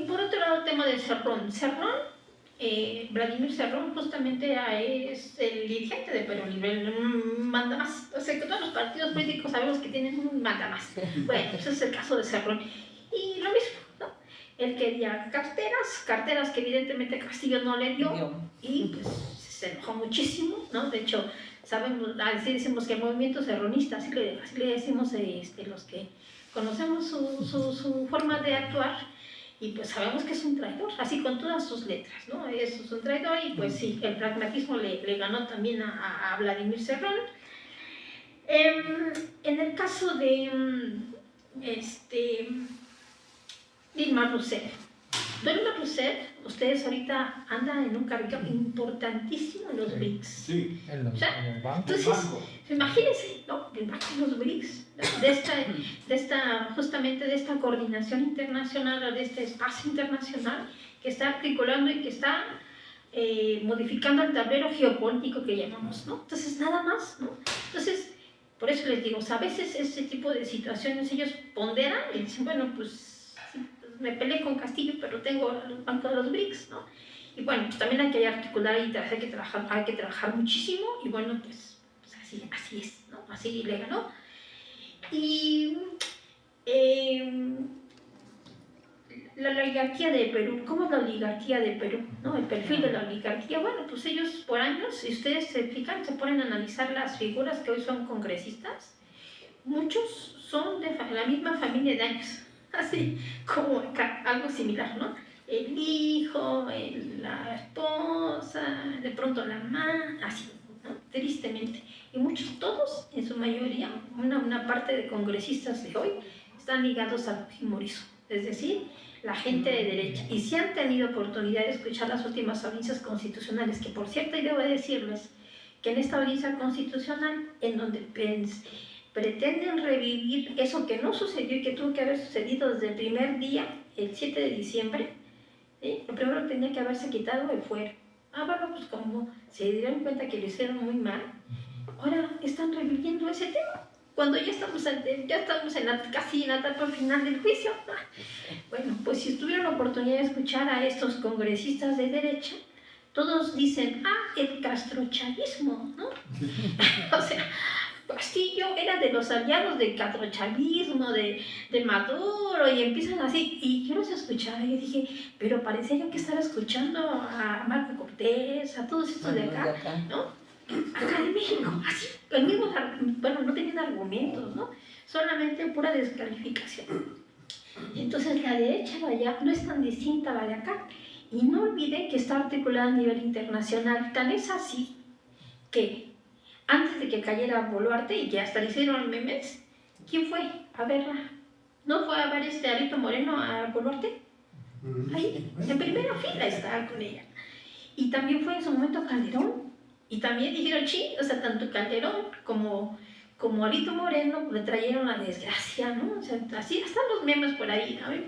Por otro lado, el tema de Cerrón. Vladimir Cerrón justamente es el dirigente de Perú Libre, manda más. O sea, que todos los partidos políticos sabemos que tienen un manda más. Bueno, pues es el caso de Cerrón. Y lo mismo, ¿no? Él quería carteras que evidentemente Castillo no le dio, y pues se enojó muchísimo, ¿no? De hecho, así decimos que el movimiento cerronista, así le decimos los que conocemos su forma de actuar, y pues sabemos que es un traidor, así con todas sus letras, ¿no? Es un traidor, y pues sí, el pragmatismo le ganó también a Vladimir Cerrón. En el caso de Dilma Rousseff. Dilma Rousseff, ustedes ahorita andan en un cargo importantísimo en los BRICS. Sí, en los bancos. Entonces, imagínense, ¿no? El banco de los BRICS, justamente de esta coordinación internacional, de este espacio internacional que está articulando y que está modificando el tablero geopolítico que llamamos, ¿no? Entonces, nada más, ¿no? Entonces, Por eso les digo, o sea, a veces ese tipo de situaciones ellos ponderan y dicen, bueno, pues, sí, pues me peleé con Castillo, pero tengo el Banco de los BRICS, ¿no? Y bueno, pues también hay que articular y hay que trabajar muchísimo y bueno, pues así es, ¿no? Así le ganó. Y la oligarquía de Perú, ¿cómo es la oligarquía de Perú? ¿No? El perfil de la oligarquía, bueno, pues ellos por años, si ustedes se fijan, se ponen a analizar las figuras que hoy son congresistas, muchos son de la misma familia de años, así como acá, algo similar, ¿no? El hijo, la esposa, de pronto la mamá, así, ¿no? Tristemente. Y muchos, todos, en su mayoría, una parte de congresistas de hoy, están ligados al fujimorismo, es decir, la gente de derecha. Y si han tenido oportunidad de escuchar las últimas audiencias constitucionales, que por cierto, y debo decirles que en esta audiencia constitucional, en donde pretenden revivir eso que no sucedió y que tuvo que haber sucedido desde el primer día, el 7 de diciembre, ¿sí? Lo primero que tenía que haberse quitado el fuero. Bueno, pues como se dieron cuenta que lo hicieron muy mal, ahora están reviviendo ese tema, cuando ya estamos casi en la etapa final del juicio. Bueno, pues si tuvieron la oportunidad de escuchar a estos congresistas de derecha, todos dicen, el castrochavismo, ¿no? O sea, Castillo era de los aliados del castrochavismo, de Maduro, y empiezan así, y yo los escuchaba y dije, pero parecía yo que estaba escuchando a Marco Cortés, a todos estos de acá, ¿no? Acá en México, así, el mismo, bueno, no tenían argumentos, ¿no? Solamente pura descalificación. Entonces la derecha de allá no es tan distinta a la de acá. Y no olviden que está articulada a nivel internacional. Tan es así que antes de que cayera Boluarte y que hasta le hicieron memes, ¿quién fue a verla? ¿No fue a ver Alito Moreno a Boluarte? Ahí, en primera fila estaba con ella. Y también fue en su momento Calderón. Y también dijeron, o sea, tanto Calderón como Alito Moreno le trajeron la desgracia, ¿no? O sea, así están los memes por ahí. A mí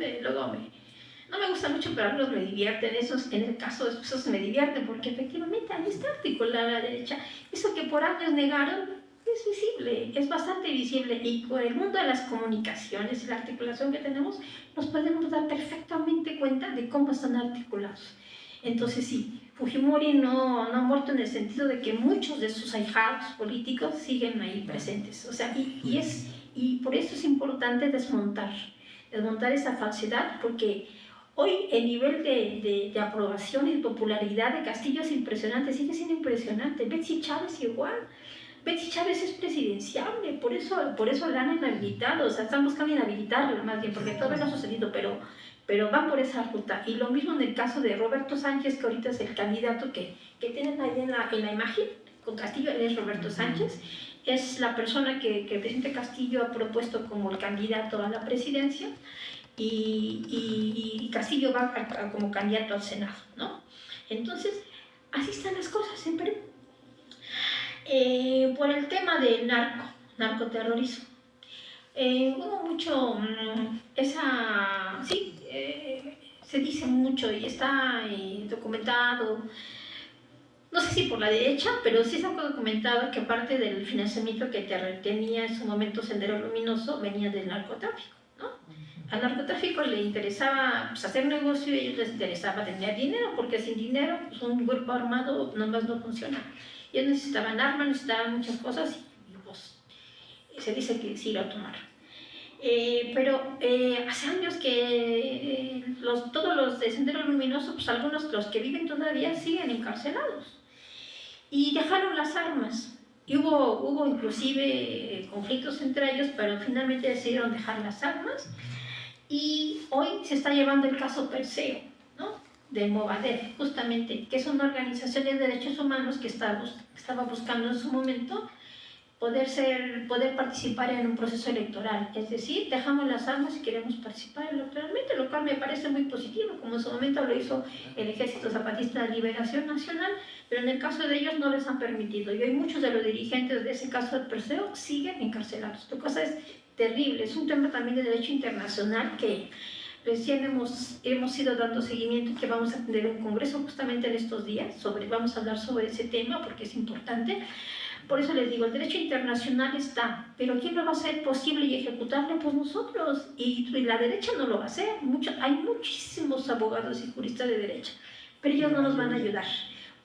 no me gusta mucho, pero a mí me divierten. En el caso de esos me divierten porque efectivamente ahí está articulada la derecha. Eso que por años negaron es visible, es bastante visible. Y con el mundo de las comunicaciones y la articulación que tenemos, nos podemos dar perfectamente cuenta de cómo están articulados. Entonces sí, Fujimori no ha muerto en el sentido de que muchos de sus ahijados políticos siguen ahí presentes. O sea, y por eso es importante desmontar esa falsedad, porque hoy el nivel de aprobación y popularidad de Castillo es impresionante, sigue siendo impresionante. Betsy Chávez igual. Betsy Chávez es presidenciable, por eso la han inhabilitado, o sea, están buscando inhabilitarla más bien, porque todavía no ha sucedido, pero van por esa ruta. Y lo mismo en el caso de Roberto Sánchez, que ahorita es el candidato que tienen ahí en la imagen, con Castillo. Él es Roberto Sánchez, es la persona que el presidente Castillo ha propuesto como el candidato a la presidencia, y Castillo va como candidato al Senado, ¿no? Entonces, así están las cosas en Perú. Por el tema del narcoterrorismo. Hubo mucho se dice mucho y está documentado, no sé si por la derecha, pero sí está documentado que parte del financiamiento que tenía en su momento Sendero Luminoso venía del narcotráfico, ¿no? Al narcotráfico le interesaba hacer negocio y a ellos les interesaba tener dinero, porque sin dinero pues, un grupo armado nomás no funciona. Ellos necesitaban armas, necesitaban muchas cosas y pues se dice que sí lo tomaron. Pero hace años que todos los de Sendero Luminoso, pues algunos de los que viven todavía siguen encarcelados y dejaron las armas. Y hubo inclusive conflictos entre ellos, pero finalmente decidieron dejar las armas. Y hoy se está llevando el caso Perseo, ¿no? De Movadef, justamente, que es una organización de derechos humanos que estaba buscando en su momento poder participar en un proceso electoral. Es decir, dejamos las armas y queremos participar electoralmente, lo cual me parece muy positivo, como en su momento lo hizo el Ejército Zapatista de Liberación Nacional, pero en el caso de ellos no les han permitido. Y hoy muchos de los dirigentes de ese caso de Perseo siguen encarcelados. Esta cosa es terrible, es un tema también de derecho internacional que recién hemos ido dando seguimiento y que vamos a tener un congreso justamente en estos días, vamos a hablar sobre ese tema porque es importante. Por eso les digo, el derecho internacional está, pero ¿quién lo va a hacer posible y ejecutable? Pues nosotros, y la derecha no lo va a hacer. Hay muchísimos abogados y juristas de derecha, pero ellos no nos van a ayudar.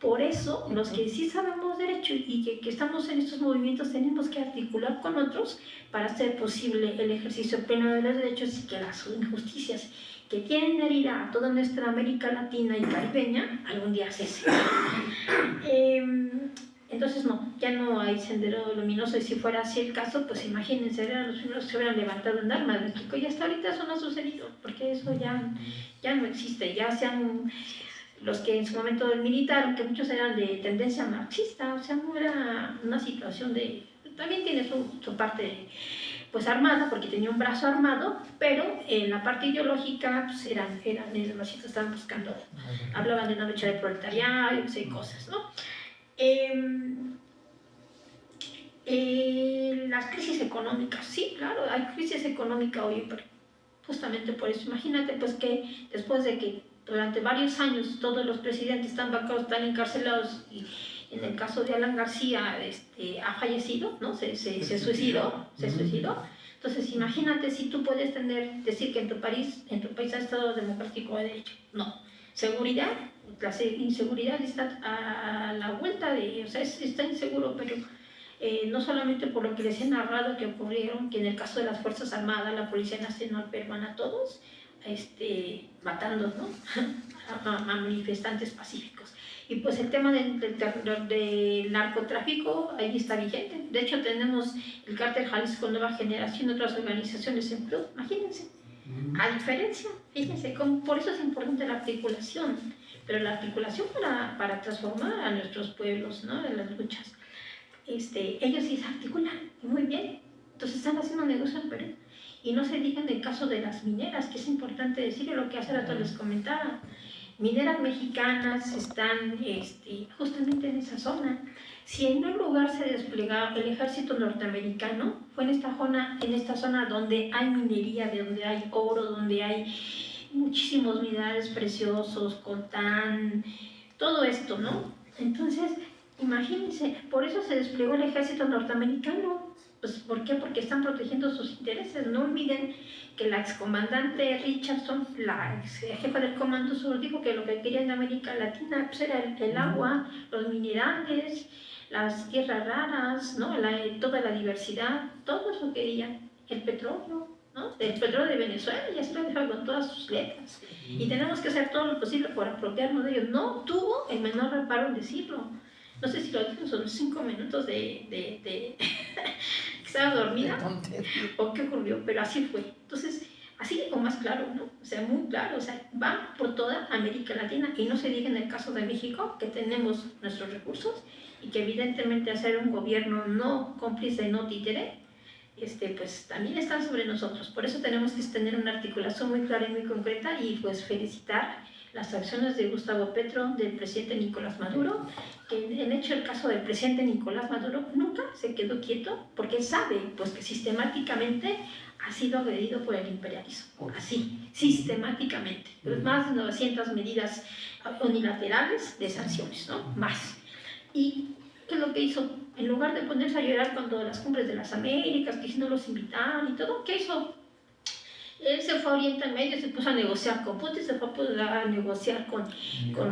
Por eso, los que sí sabemos derecho y que estamos en estos movimientos, tenemos que articular con otros para hacer posible el ejercicio pleno de los derechos y que las injusticias que quieren herir a toda nuestra América Latina y caribeña algún día cesen. Entonces no, ya no hay sendero luminoso, y si fuera así el caso, pues imagínense, eran los primeros que se hubieran levantado en armas de México, y hasta ahorita eso no ha sucedido, porque eso ya no existe. Ya sean los que en su momento militaron, que muchos eran de tendencia marxista, o sea, no era una situación de... También tiene su parte pues armada, porque tenía un brazo armado, pero en la parte ideológica pues eran los que estaban buscando, hablaban de una lucha de proletariado y cosas, ¿no? Las crisis económicas, sí, claro, hay crisis económica hoy, pero justamente por eso, imagínate pues que después de que durante varios años todos los presidentes están encarcelados, y en el caso de Alan García ha fallecido, ¿no? Se suicidó. Entonces imagínate si tú puedes decir que en tu país hay Estado democrático de derecho. No. Seguridad, la inseguridad está a la vuelta o sea, está inseguro, pero no solamente por lo que les he narrado que ocurrieron, que en el caso de las Fuerzas Armadas, la Policía Nacional Peruana, todos matando, ¿no? a manifestantes pacíficos. Y pues el tema del narcotráfico ahí está vigente. De hecho tenemos el Cártel Jalisco Nueva Generación y otras organizaciones en Perú, imagínense. A diferencia, fíjense, por eso es importante la articulación, pero la articulación para transformar a nuestros pueblos, ¿no? En las luchas. Ellos sí se articulan, y muy bien. Entonces están haciendo negocio en Perú. Y no se diga en el caso de las mineras, que es importante decirlo, lo que hace rato les comentaba. Mineras mexicanas están justamente en esa zona. Si en un lugar se desplegaba el ejército norteamericano, fue en esta zona donde hay minería, donde hay oro, donde hay muchísimos minerales preciosos, coltán, todo esto, ¿no? Entonces, imagínense, por eso se desplegó el ejército norteamericano. Pues, ¿por qué? Porque están protegiendo sus intereses. No olviden que la excomandante Richardson, la ex jefa del Comando Sur, dijo que lo que quería en América Latina pues, era el agua, los minerales, las tierras raras, ¿no? Toda la diversidad, todo eso querían. El petróleo, ¿no? El petróleo de Venezuela ya se lo dejaron con todas sus letras. Y tenemos que hacer todo lo posible por apropiarnos de ellos. No tuvo el menor reparo en decirlo. No sé si lo dijo sobre 5 minutos que estaba dormida o qué ocurrió, pero así fue. Entonces, así o más claro, ¿no? O sea, muy claro, o sea, va por toda América Latina, y no se diga en el caso de México, que tenemos nuestros recursos y que evidentemente hacer un gobierno no cómplice, no títere, pues también están sobre nosotros. Por eso tenemos que tener una articulación muy clara y muy concreta, y pues felicitar las acciones de Gustavo Petro, del presidente Nicolás Maduro, que en hecho el caso del presidente Nicolás Maduro nunca se quedó quieto, porque él sabe pues, que sistemáticamente ha sido agredido por el imperialismo, así, sistemáticamente. Más de 900 medidas unilaterales de sanciones, ¿no? Más. ¿Y qué es lo que hizo? En lugar de ponerse a llorar cuando las cumbres de las Américas, que si no los invitaban y todo, ¿qué hizo? Él se fue a Oriente Medio, se puso a negociar con Putin, se fue a negociar con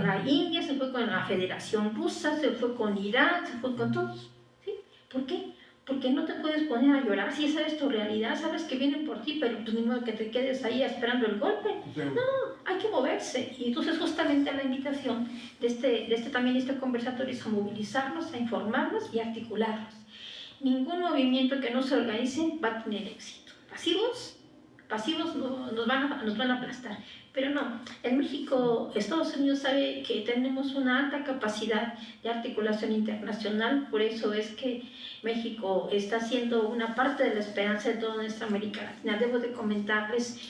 la India, se fue con la Federación Rusa, se fue con Irán, se fue con todos. ¿Sí? ¿Por qué? Porque no te puedes poner a llorar si esa es tu realidad, sabes que vienen por ti, pero pues ni modo que te quedes ahí esperando el golpe. No, hay que moverse. Y entonces justamente la invitación de este conversatorio es a movilizarnos, a informarnos y a articularnos. Ningún movimiento que no se organice va a tener éxito. Pasivos nos van a aplastar. Pero no, en México, Estados Unidos sabe que tenemos una alta capacidad de articulación internacional, por eso es que México está siendo una parte de la esperanza de toda nuestra América Latina. Debo de comentarles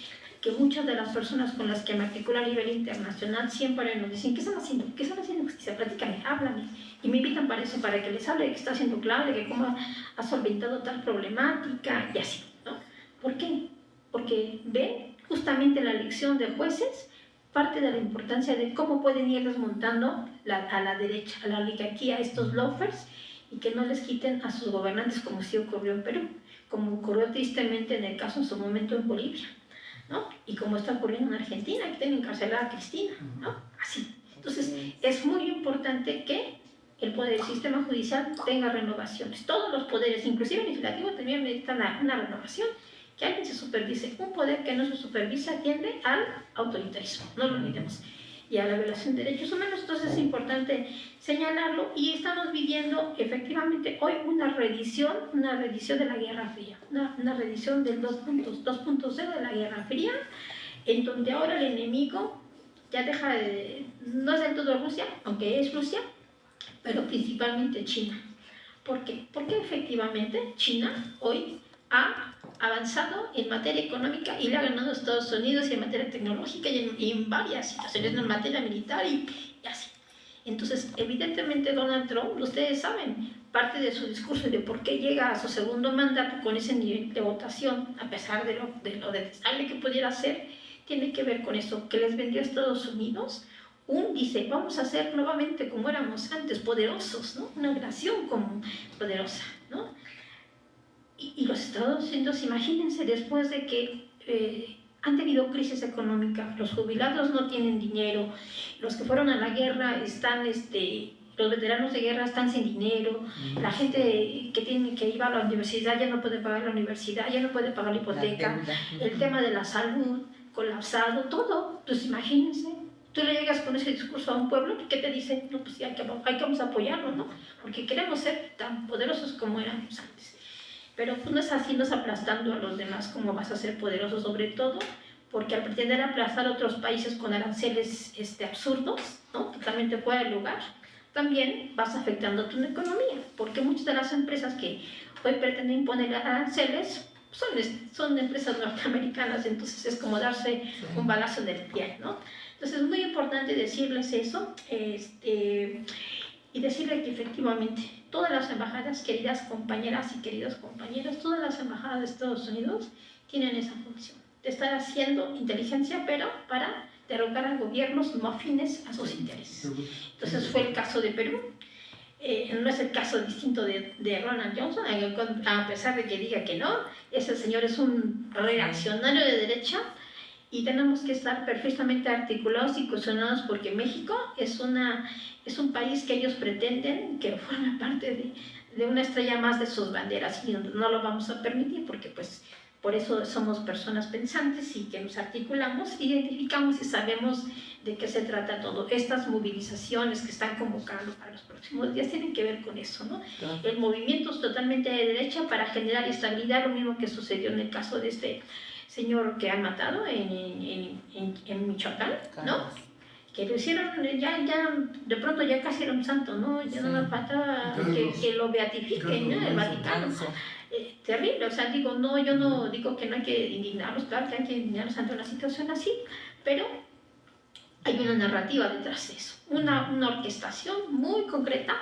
que muchas de las personas con las que me articulo a nivel internacional siempre nos dicen, ¿qué están haciendo? ¿Qué están haciendo justicia? Platícame, háblame. Y me invitan para eso, para que les hable de qué está haciendo clave, de cómo ha solventado tal problemática y así, ¿no? ¿Por qué? Porque ven justamente la elección de jueces parte de la importancia de cómo pueden ir desmontando a la derecha, a la oligarquía, a estos loafers, y que no les quiten a sus gobernantes, como sí ocurrió en Perú, como ocurrió tristemente en el caso en su momento en Bolivia, ¿no? Y como está ocurriendo en Argentina, que tienen encarcelada a Cristina, ¿no? Así. Entonces, es muy importante que el poder, el sistema judicial tenga renovaciones. Todos los poderes, inclusive el legislativo, también necesitan una renovación, que alguien se supervise. Un poder que no se supervisa tiende al autoritarismo, no lo olvidemos, y a la violación de derechos humanos. Entonces es importante señalarlo, y estamos viviendo efectivamente hoy una reedición de la Guerra Fría, una reedición del 2.0 de la Guerra Fría, en donde ahora el enemigo ya deja de, no es del todo Rusia, aunque es Rusia, pero principalmente China. ¿Por qué? Porque efectivamente China hoy ha avanzado en materia económica y le ha ganado a Estados Unidos, y en materia tecnológica y en varias situaciones, en materia militar y así. Entonces, evidentemente Donald Trump, ustedes saben, parte de su discurso y de por qué llega a su segundo mandato con ese nivel de votación, a pesar de lo detestable que pudiera ser, tiene que ver con eso, que les vendió a Estados Unidos dice, vamos a ser nuevamente como éramos antes, poderosos, ¿no? Una nación como poderosa, ¿no? Y los Estados Unidos, imagínense, después de que han tenido crisis económica, los jubilados no tienen dinero, los que fueron a la guerra están, los veteranos de guerra están sin dinero, la gente que iba a la universidad ya no puede pagar la universidad, ya no puede pagar la hipoteca, el tema de la salud colapsado, todo. Pues imagínense, tú le llegas con ese discurso a un pueblo, ¿qué te dicen? No, pues sí, hay que vamos a apoyarlo, ¿no? Porque queremos ser tan poderosos como éramos antes. Pero pues no es así, no es aplastando a los demás como vas a ser poderoso, sobre todo porque al pretender aplastar a otros países con aranceles absurdos, ¿no? Totalmente fuera de lugar, también vas afectando tu economía, porque muchas de las empresas que hoy pretenden imponer aranceles son empresas norteamericanas, entonces es como darse un balazo en el pie, ¿no? Entonces es muy importante decirles eso, y decirle que efectivamente todas las embajadas, queridas compañeras y queridos compañeros, todas las embajadas de Estados Unidos tienen esa función de estar haciendo inteligencia, pero para derrocar a gobiernos no afines a sus intereses. Entonces fue el caso de Perú. No es el caso distinto de Ronald Johnson, a pesar de que diga que no. Ese señor es un reaccionario de derecha, y tenemos que estar perfectamente articulados y cohesionados, porque México es un país que ellos pretenden que forme parte de una estrella más de sus banderas, y no lo vamos a permitir, porque pues por eso somos personas pensantes y que nos articulamos, identificamos y sabemos de qué se trata todo. Estas movilizaciones que están convocando para los próximos días tienen que ver con eso, ¿no? Claro. El movimiento es totalmente de derecha para generar estabilidad, lo mismo que sucedió en el caso de este señor que han matado en Michoacán, ¿no? Que lo hicieron, ya de pronto ya casi era un santo, ¿no? Ya no nos faltaba que lo beatifiquen, ¿no? El Vaticano. Terrible, o sea, digo, no, yo no digo que no hay que indignarnos, claro que hay que indignarnos ante una situación así, pero hay una narrativa detrás de eso, una orquestación muy concreta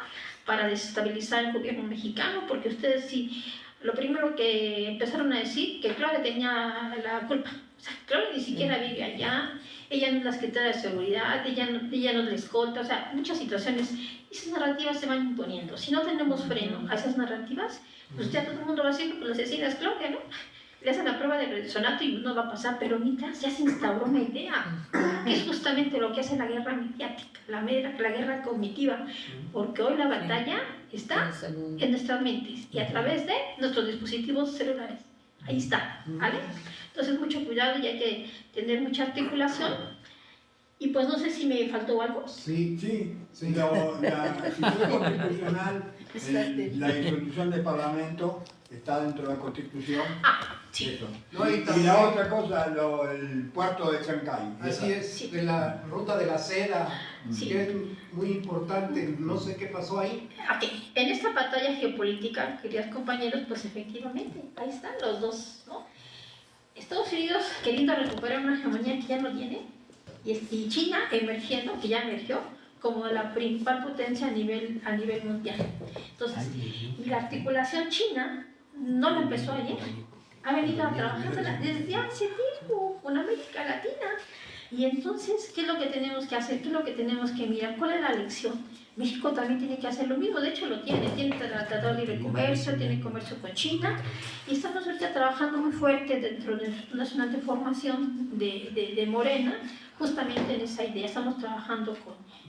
para desestabilizar el gobierno mexicano, porque ustedes sí, lo primero que empezaron a decir, que Claudia tenía la culpa, o sea, Claudia ni siquiera vive allá, ella no es la secretaria de seguridad, ella no es la escolta, o sea, muchas situaciones, esas narrativas se van imponiendo. Si no tenemos freno a esas narrativas, pues ya todo el mundo va a decir que pues, la asesina es Claudia, ¿no? Le hacen la prueba de resonato y no va a pasar, pero mientras ya se instauró una idea, que es justamente lo que hace la guerra mediática, la guerra cognitiva, porque hoy la batalla está en nuestras mentes y a través de nuestros dispositivos celulares. Ahí está, ¿vale? Entonces mucho cuidado y hay que tener mucha articulación. Y pues no sé si me faltó algo. Sí. La institución constitucional, la institución del Parlamento está dentro de la Constitución. Sí. Eso. No, y la otra cosa, el puerto de Chancay. Así es, de la ruta de la seda, que es muy importante, no sé qué pasó ahí. Okay. En esta batalla geopolítica, queridos compañeros, pues efectivamente, ahí están los dos, ¿no? Estados Unidos queriendo recuperar una hegemonía que ya no tiene, y China emergiendo, que ya emergió, como la principal potencia a nivel mundial. Entonces, y la articulación china no la empezó ayer, ha venido trabajando desde hace tiempo con América Latina. Y entonces, ¿qué es lo que tenemos que hacer? ¿Qué es lo que tenemos que mirar? ¿Cuál es la lección? México también tiene que hacer lo mismo, de hecho lo tiene Tratado de Libre Comercio, tiene comercio con China, y estamos ahorita trabajando muy fuerte dentro del Instituto Nacional de Formación de Morena, justamente en esa idea. Estamos trabajando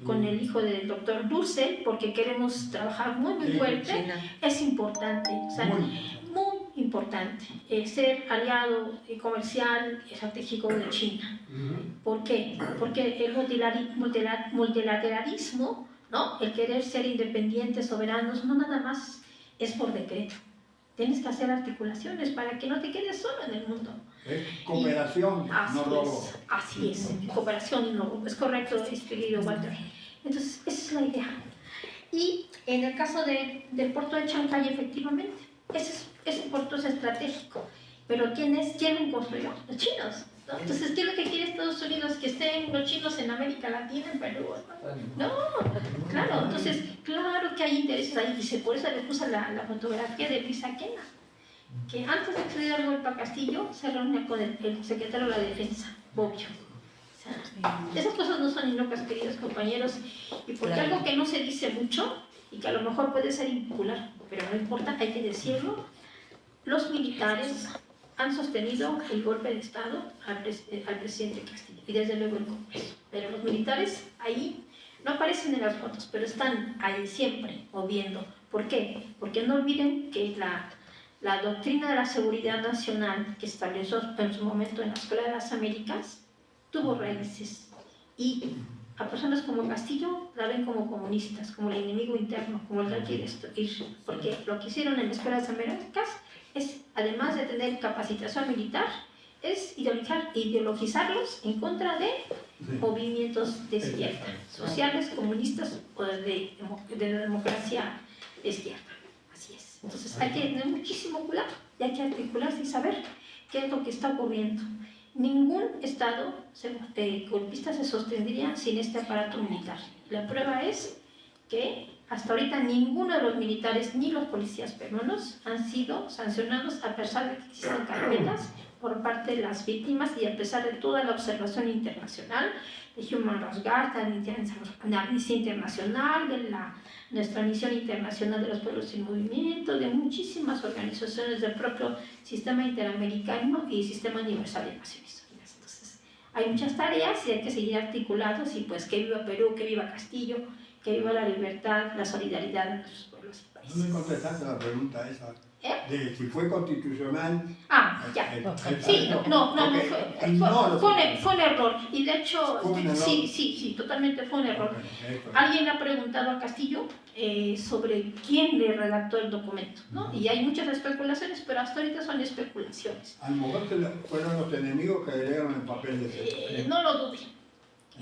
con el hijo del doctor Dussel, porque queremos trabajar muy fuerte. Es importante, o sea, muy importante ser aliado comercial estratégico de China. ¿Por qué? Porque el multilateralismo, ¿no? El querer ser independientes, soberanos, no nada más es por decreto. Tienes que hacer articulaciones para que no te quedes solo en el mundo. Es cooperación, no robo. Así es, cooperación y no robo. Es correcto, querido Walter. Entonces, esa es la idea. Y en el caso del puerto de Chancay, efectivamente, ese puerto es estratégico. Pero ¿quién lo construyó? Los chinos, ¿no? Entonces, ¿qué es lo que quiere Estados Unidos? Que estén los chinos en América Latina, en Perú. No, claro, entonces, claro que hay intereses ahí. Dice, por eso le puse la fotografía de Luis Aquena, que antes de acceder al golpe a Castillo, se reúne con el secretario de la Defensa, Bobbio. O sea, esas cosas no son inocas, queridos compañeros, y porque algo que no se dice mucho, y que a lo mejor puede ser impopular, pero no importa, hay que decirlo, los militares han sostenido el golpe de Estado al presidente Castillo, y desde luego el Congreso. Pero los militares ahí no aparecen en las fotos, pero están ahí siempre moviendo. ¿Por qué? Porque no olviden que la doctrina de la seguridad nacional que estableció en su momento en la Escuela de las Américas tuvo raíces, y a personas como Castillo la ven como comunistas, como el enemigo interno, como el que quiere destruir, porque lo que hicieron en las Escuelas Américas es, además de tener capacitación militar, es ideologizarlos en contra de movimientos de izquierda, sociales, comunistas o de democracia de izquierda. Así es. Entonces hay que tener muchísimo cuidado y hay que articularse y saber qué es lo que está ocurriendo. Ningún Estado golpista se sostendría sin este aparato militar. La prueba es que hasta ahorita ninguno de los militares ni los policías peruanos han sido sancionados, a pesar de que existen carpetas por parte de las víctimas y a pesar de toda la observación internacional de Human Rights Watch, de Amnistía Internacional, de nuestra misión internacional de los pueblos en movimiento, de muchísimas organizaciones del propio sistema interamericano y sistema universal de Naciones Unidas. Entonces, hay muchas tareas y hay que seguir articulados, y pues que viva Perú, que viva Castillo, que viva la libertad, la solidaridad de nuestros pueblos y países. No me contestaste la pregunta esa, de si fue constitucional. Ya. Sí, fue un error. Y de hecho, sí, totalmente fue un error. Alguien le ha preguntado a Castillo sobre quién le redactó el documento, ¿no? Y hay muchas especulaciones, pero hasta ahorita son especulaciones. A lo mejor fueron los enemigos que agregaron el papel de ese. No lo dude.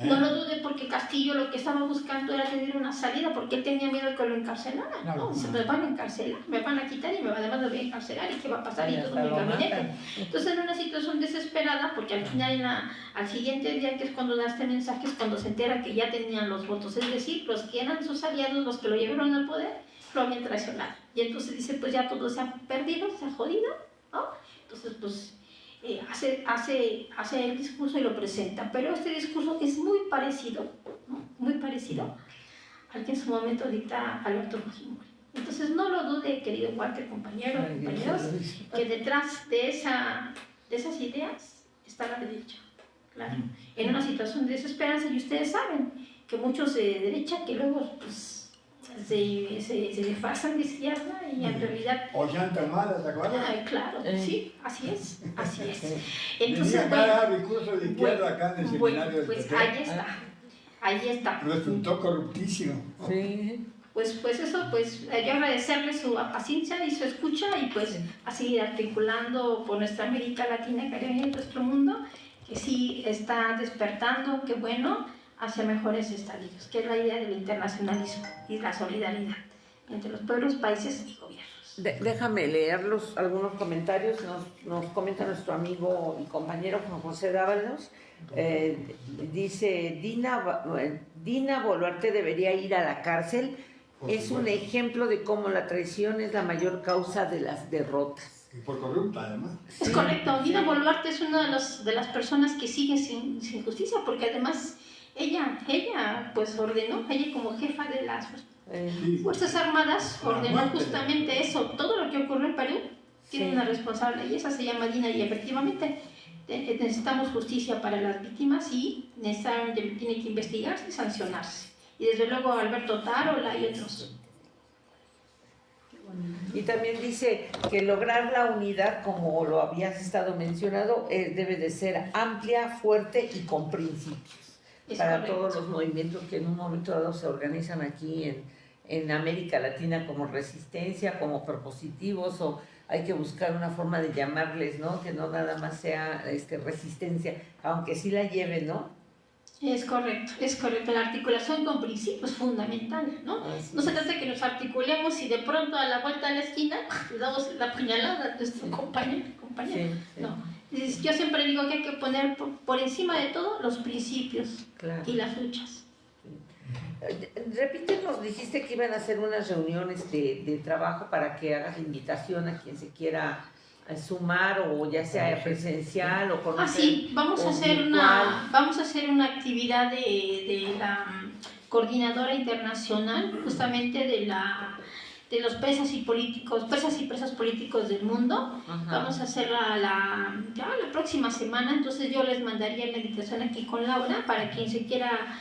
No lo dude, porque Castillo lo que estaba buscando era tener una salida, porque él tenía miedo de que lo encarcelaran. No, se me van a encarcelar, me van a quitar y además me voy a encarcelar, y qué va a pasar y todo mi gabinete. Entonces, en una situación desesperada, porque al final, al siguiente día, que es cuando da este mensaje, es cuando se entera que ya tenían los votos, es decir, los que eran sus aliados, los que lo llevaron al poder, lo habían traicionado. Y entonces dice, pues ya todo se ha perdido, se ha jodido, ¿no? Entonces, pues hace el discurso y lo presenta, pero este discurso es muy parecido, ¿no? Muy parecido al que en su momento dicta Alberto Fujimori. Entonces no lo dude, querido Walter, compañeros, que detrás de esas ideas está la derecha, claro, en una situación de desesperanza, y ustedes saben que muchos de derecha que luego pues se disfrazan de izquierda y en realidad... Ollantamala, ¿te acuerdas? Claro, sí, así es. Entonces, cada discurso de izquierda acá en el seminario del pues PP. ahí está. Resultó corruptísimo. Sí. Pues eso, yo agradecerle su paciencia y su escucha, y pues a seguir articulando por nuestra América Latina, Caribe y nuestro mundo, que sí está despertando, qué bueno, hacia mejores estadios, que es la idea del internacionalismo y la solidaridad entre los pueblos, países y gobiernos. Déjame leer algunos comentarios. Nos comenta nuestro amigo y compañero Juan José Dávalos. Dice, Dina Boluarte debería ir a la cárcel. Es un ejemplo de cómo la traición es la mayor causa de las derrotas. Y por corrupta, además. Es correcto. Dina Boluarte es una de las personas que sigue sin justicia, porque además ella pues ordenó, ella como jefa de las Sí. Fuerzas Armadas ordenó muerte. justamente eso, todo lo que ocurrió en Perú tiene Sí. una responsable y esa se llama Dina y efectivamente necesitamos justicia para las víctimas y necesariamente tiene que investigarse y sancionarse. Y desde luego Alberto Tarola y otros. Y también dice que lograr la unidad, como lo habías estado mencionando, debe de ser amplia, fuerte y con principios. Es Para correcto. todos los movimientos que en un momento dado se organizan aquí en América Latina como resistencia, como propositivos, o hay que buscar una forma de llamarles, ¿no? Que no nada más sea resistencia, aunque sí la lleven, ¿no? Es correcto. La articulación con principios es fundamental, ¿no? Así No se es. trata de que nos articulemos y de pronto a la vuelta de la esquina le damos la puñalada a nuestro compañero. Sí, sí, No. Yo siempre digo que hay que poner por encima de todo los principios claro. y las luchas. Repítenos, dijiste que iban a hacer unas reuniones de trabajo para que hagas la invitación a quien se quiera sumar, o ya sea presencial o conocer. Sí, vamos a hacer una actividad de la coordinadora internacional justamente de los presas y presas políticos del mundo. Ajá. Vamos a hacerla la próxima semana, entonces yo les mandaría la invitación aquí con Laura para quien se quiera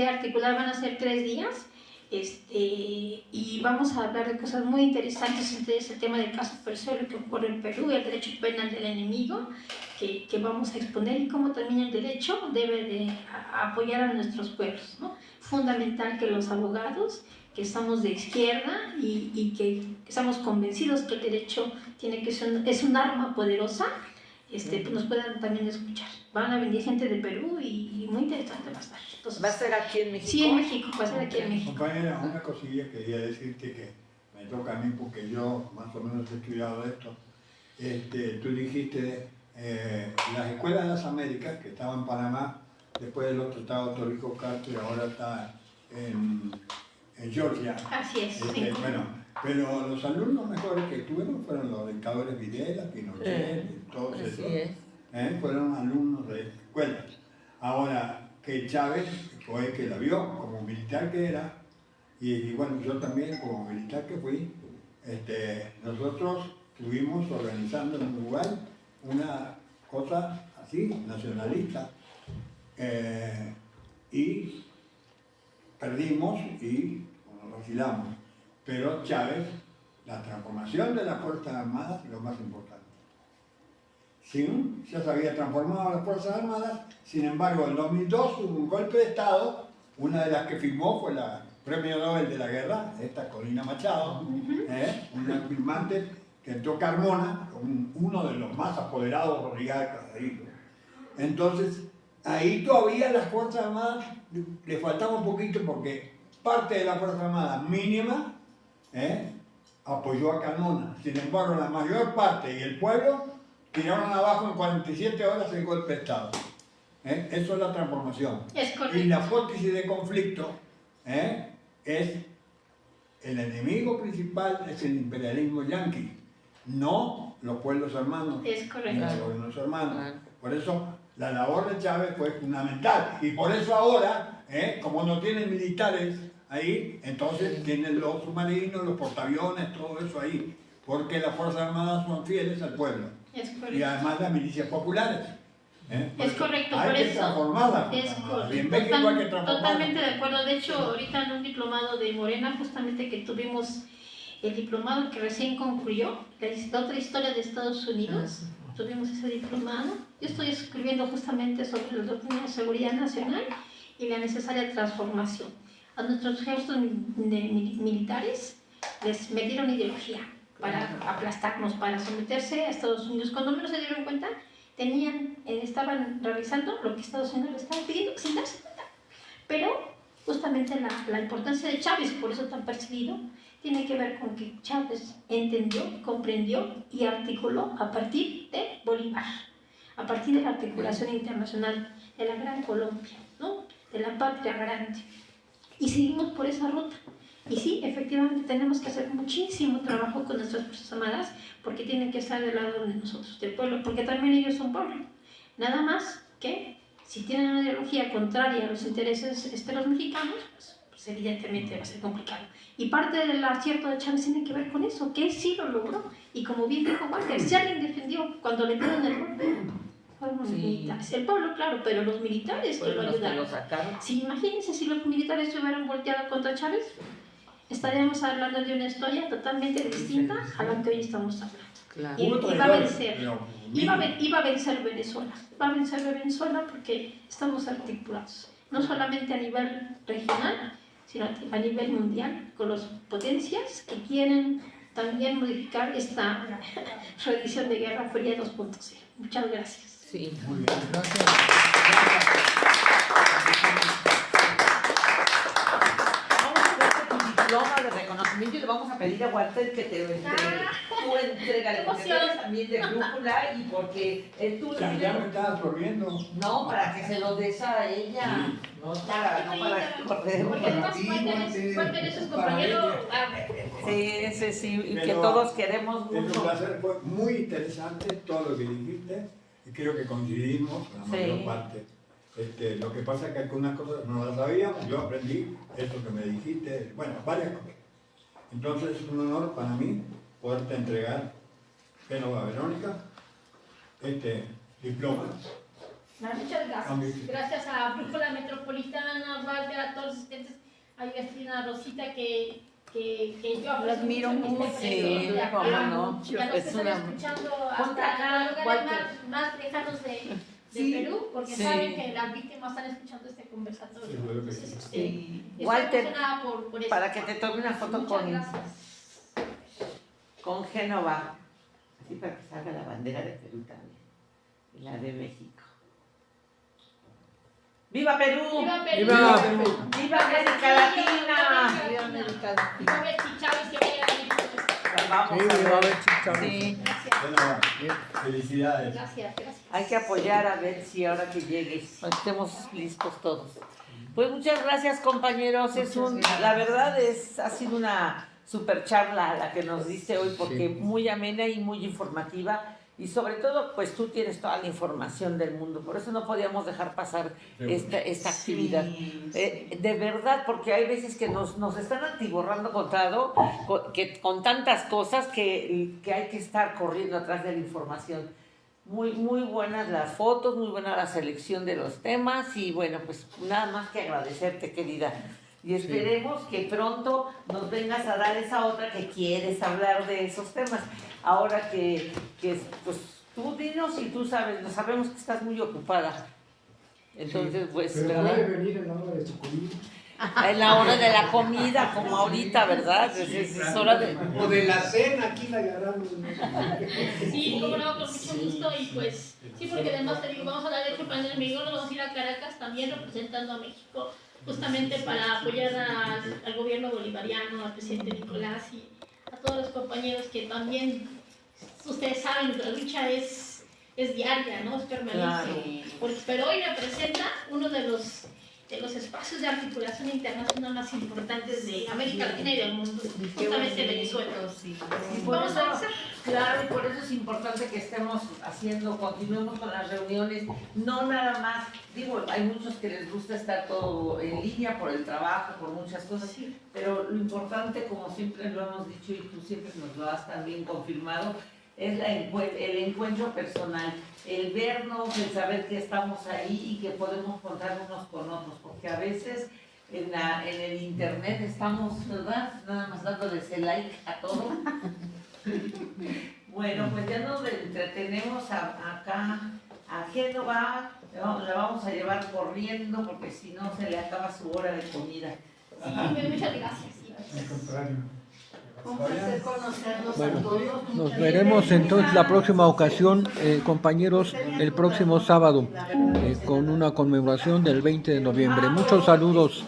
articular. Van a ser 3 días y vamos a hablar de cosas muy interesantes, entre ellas el tema del caso Perseo, lo que ocurre en Perú, el derecho penal del enemigo que vamos a exponer y cómo también el derecho debe de apoyar a nuestros pueblos, ¿no? Fundamental que los abogados que estamos de izquierda y que estamos convencidos que el derecho es un arma poderosa, pues nos puedan también escuchar. Van a venir gente de Perú y muy interesante va a estar. Entonces, ¿Va a ser aquí en México? Sí, en México, va a ser aquí en México. Compañera, una cosilla quería decirte que me toca a mí porque yo más o menos he estudiado esto. Tú dijiste las escuelas de las Américas, que estaban en Panamá, después del otro estaba Torrijos Castro y ahora está en Georgia. Así es. Sí. Bueno, pero los alumnos mejores que tuvieron fueron los dictadores Videla, Pinochet, todos Así esos. es. Fueron alumnos de escuelas. Ahora, que Chávez fue el que la vio como militar que era, y bueno, yo también como militar que fui, nosotros estuvimos organizando en Uruguay una cosa así, nacionalista, y perdimos y vacilamos. Pero Chávez, la transformación de las Fuerzas Armadas es lo más importante. Ya se había transformado las Fuerzas Armadas, sin embargo en 2002 hubo un golpe de Estado, una de las que firmó fue la Premio Nobel de la Guerra, esta Corina Machado, una firmante que entró Carmona, uno de los más apoderados oligarcas ahí. Entonces, ahí todavía las Fuerzas Armadas le faltaba un poquito porque parte de las Fuerzas Armadas mínima apoyó a Carmona. Sin embargo, la mayor parte y el pueblo tiraron abajo en 47 horas el golpe de Estado. Eso es la transformación. Es correcto. Y la hipótesis de conflicto es el enemigo principal, es el imperialismo yanqui, no los pueblos hermanos, Es correcto. ni los gobiernos hermanos. Por eso la labor de Chávez fue fundamental. Y por eso ahora, como no tienen militares ahí, entonces tienen los submarinos, los portaaviones, todo eso ahí. Porque las Fuerzas Armadas son fieles al pueblo. Es correcto. Y además las milicias populares. Es correcto, hay por que eso transformar las es Fuerzas Armadas. Y en correcto. México hay que transformarlas. Totalmente de acuerdo. De hecho, ahorita en un diplomado de Morena, justamente que tuvimos el diplomado que recién concluyó, la otra historia de Estados Unidos, tuvimos ese diplomado. Yo estoy escribiendo justamente sobre la doctrina de seguridad nacional y la necesaria transformación. A nuestros jefes militares les metieron ideología para aplastarnos, para someterse a Estados Unidos. Cuando menos se dieron cuenta, estaban realizando lo que Estados Unidos les estaba pidiendo sin darse cuenta. Pero justamente la importancia de Chávez, por eso tan perseguido, tiene que ver con que Chávez entendió, comprendió y articuló a partir de Bolívar, a partir de la articulación internacional de la Gran Colombia, ¿no? De la patria grande. Y seguimos por esa ruta. Y sí, efectivamente tenemos que hacer muchísimo trabajo con nuestras Fuerzas Armadas porque tienen que estar del lado de nosotros, del pueblo, porque también ellos son pueblo. Nada más que Si tienen una ideología contraria a los intereses de los mexicanos, pues evidentemente va a ser complicado. Y parte del acierto de Chávez tiene que ver con eso, que él sí lo logró. Y como bien dijo Walter, si alguien defendió cuando le dieron el golpe, fueron los militares. El pueblo, claro, pero los militares que lo ayudaron. Sí, imagínense si los militares se hubieran volteado contra Chávez, estaríamos hablando de una historia totalmente distinta a la que hoy estamos hablando. Claro. Y iba a vencer. Iba a vencer Venezuela. Va a vencer Venezuela porque estamos articulados. No solamente a nivel regional, sino a nivel mundial, con las potencias que quieren también modificar esta tradición de Guerra Fría 2.0. Muchas gracias. Sí. Muy bien, gracias. Vamos a ver tu diploma de reconocimiento y le vamos a pedir a Walter que te lo entregue. Tú entrégale, porque tú eres también de Brújula y porque tú... Ya me estás absorbiendo. No, para que se lo des a ella. No para correr. Porque además Walter es su compañero. Sí, y Pero que todos queremos Es un mucho. placer, fue muy interesante todo lo que dijiste y creo que coincidimos la mayor parte. Lo que pasa es que algunas cosas no las sabíamos, yo aprendí esto que me dijiste, bueno, varias cosas. Entonces es un honor para mí poderte entregar, Génova Verónica, este diploma. Muchas gracias. Gracias a Brújula Metropolitana, Walter, a todos los asistentes, a Cristina Rosita, que yo Lo admiro mucho, sí, cómo no. Y a los que están escuchando hasta los lugares más lejanos de Perú, porque saben que las víctimas están escuchando este conversatorio. Sí. Estoy Walter, emocionada por eso. para que te tome una foto con Génova, así para que salga la bandera de Perú también, y la de México. ¡Viva Perú! ¡Viva Perú! ¡Viva Perú! ¡Viva América Latina! ¡Viva América Latina! ¡Viva Betty Chávez, que vaya a venir! Vamos a ver, sí. Génova, felicidades. Gracias. Hay que apoyar a Betsy ahora que llegue, estemos listos todos. Pues muchas gracias, compañeros. La verdad ha sido una super charla la que nos diste hoy, porque muy amena y muy informativa. Y sobre todo, pues tú tienes toda la información del mundo, por eso no podíamos dejar pasar esta actividad. De verdad, porque hay veces que nos están atiborrando con tantas cosas que hay que estar corriendo atrás de la información. Muy, muy buenas las fotos, muy buena la selección de los temas y bueno, pues nada más que agradecerte, querida. Y esperemos que pronto nos vengas a dar esa otra que quieres hablar de esos temas. Ahora que pues tú dinos y tú sabes, lo sabemos que estás muy ocupada. Entonces, pues, pero ¿verdad? puede venir en la hora de su comida. En la hora de la comida, como ahorita, ¿verdad? Es hora de... O de la cena, aquí la agarramos. Sí, como no, con mucho gusto. Y pues, sí, porque además te digo, vamos a hablar de Chupán en México, nos vamos a ir a Caracas también representando a México, justamente para apoyar al gobierno bolivariano, al presidente Nicolás y a todos los compañeros que también, ustedes saben, la lucha es diaria, ¿no? Es permanente. Pero hoy representa uno de los espacios de articulación internacional más importantes de América Latina y del mundo, justamente Venezuela. Y por eso, claro, y por eso es importante que estemos continuemos con las reuniones, no nada más, digo, hay muchos que les gusta estar todo en línea por el trabajo, por muchas cosas, pero lo importante, como siempre lo hemos dicho y tú siempre nos lo has también confirmado, es el encuentro personal, el vernos, el saber que estamos ahí y que podemos contar unos con otros, porque a veces en el internet estamos, ¿verdad? Nada más dándoles el like a todo. Bueno, pues ya nos entretenemos acá a Génova, la vamos a llevar corriendo porque si no se le acaba su hora de comida. Muchas gracias. Al contrario. Un placer conocerlos a Bueno, todos. nos veremos entonces la próxima ocasión, compañeros, el próximo sábado, con una conmemoración del 20 de noviembre. Muchos saludos.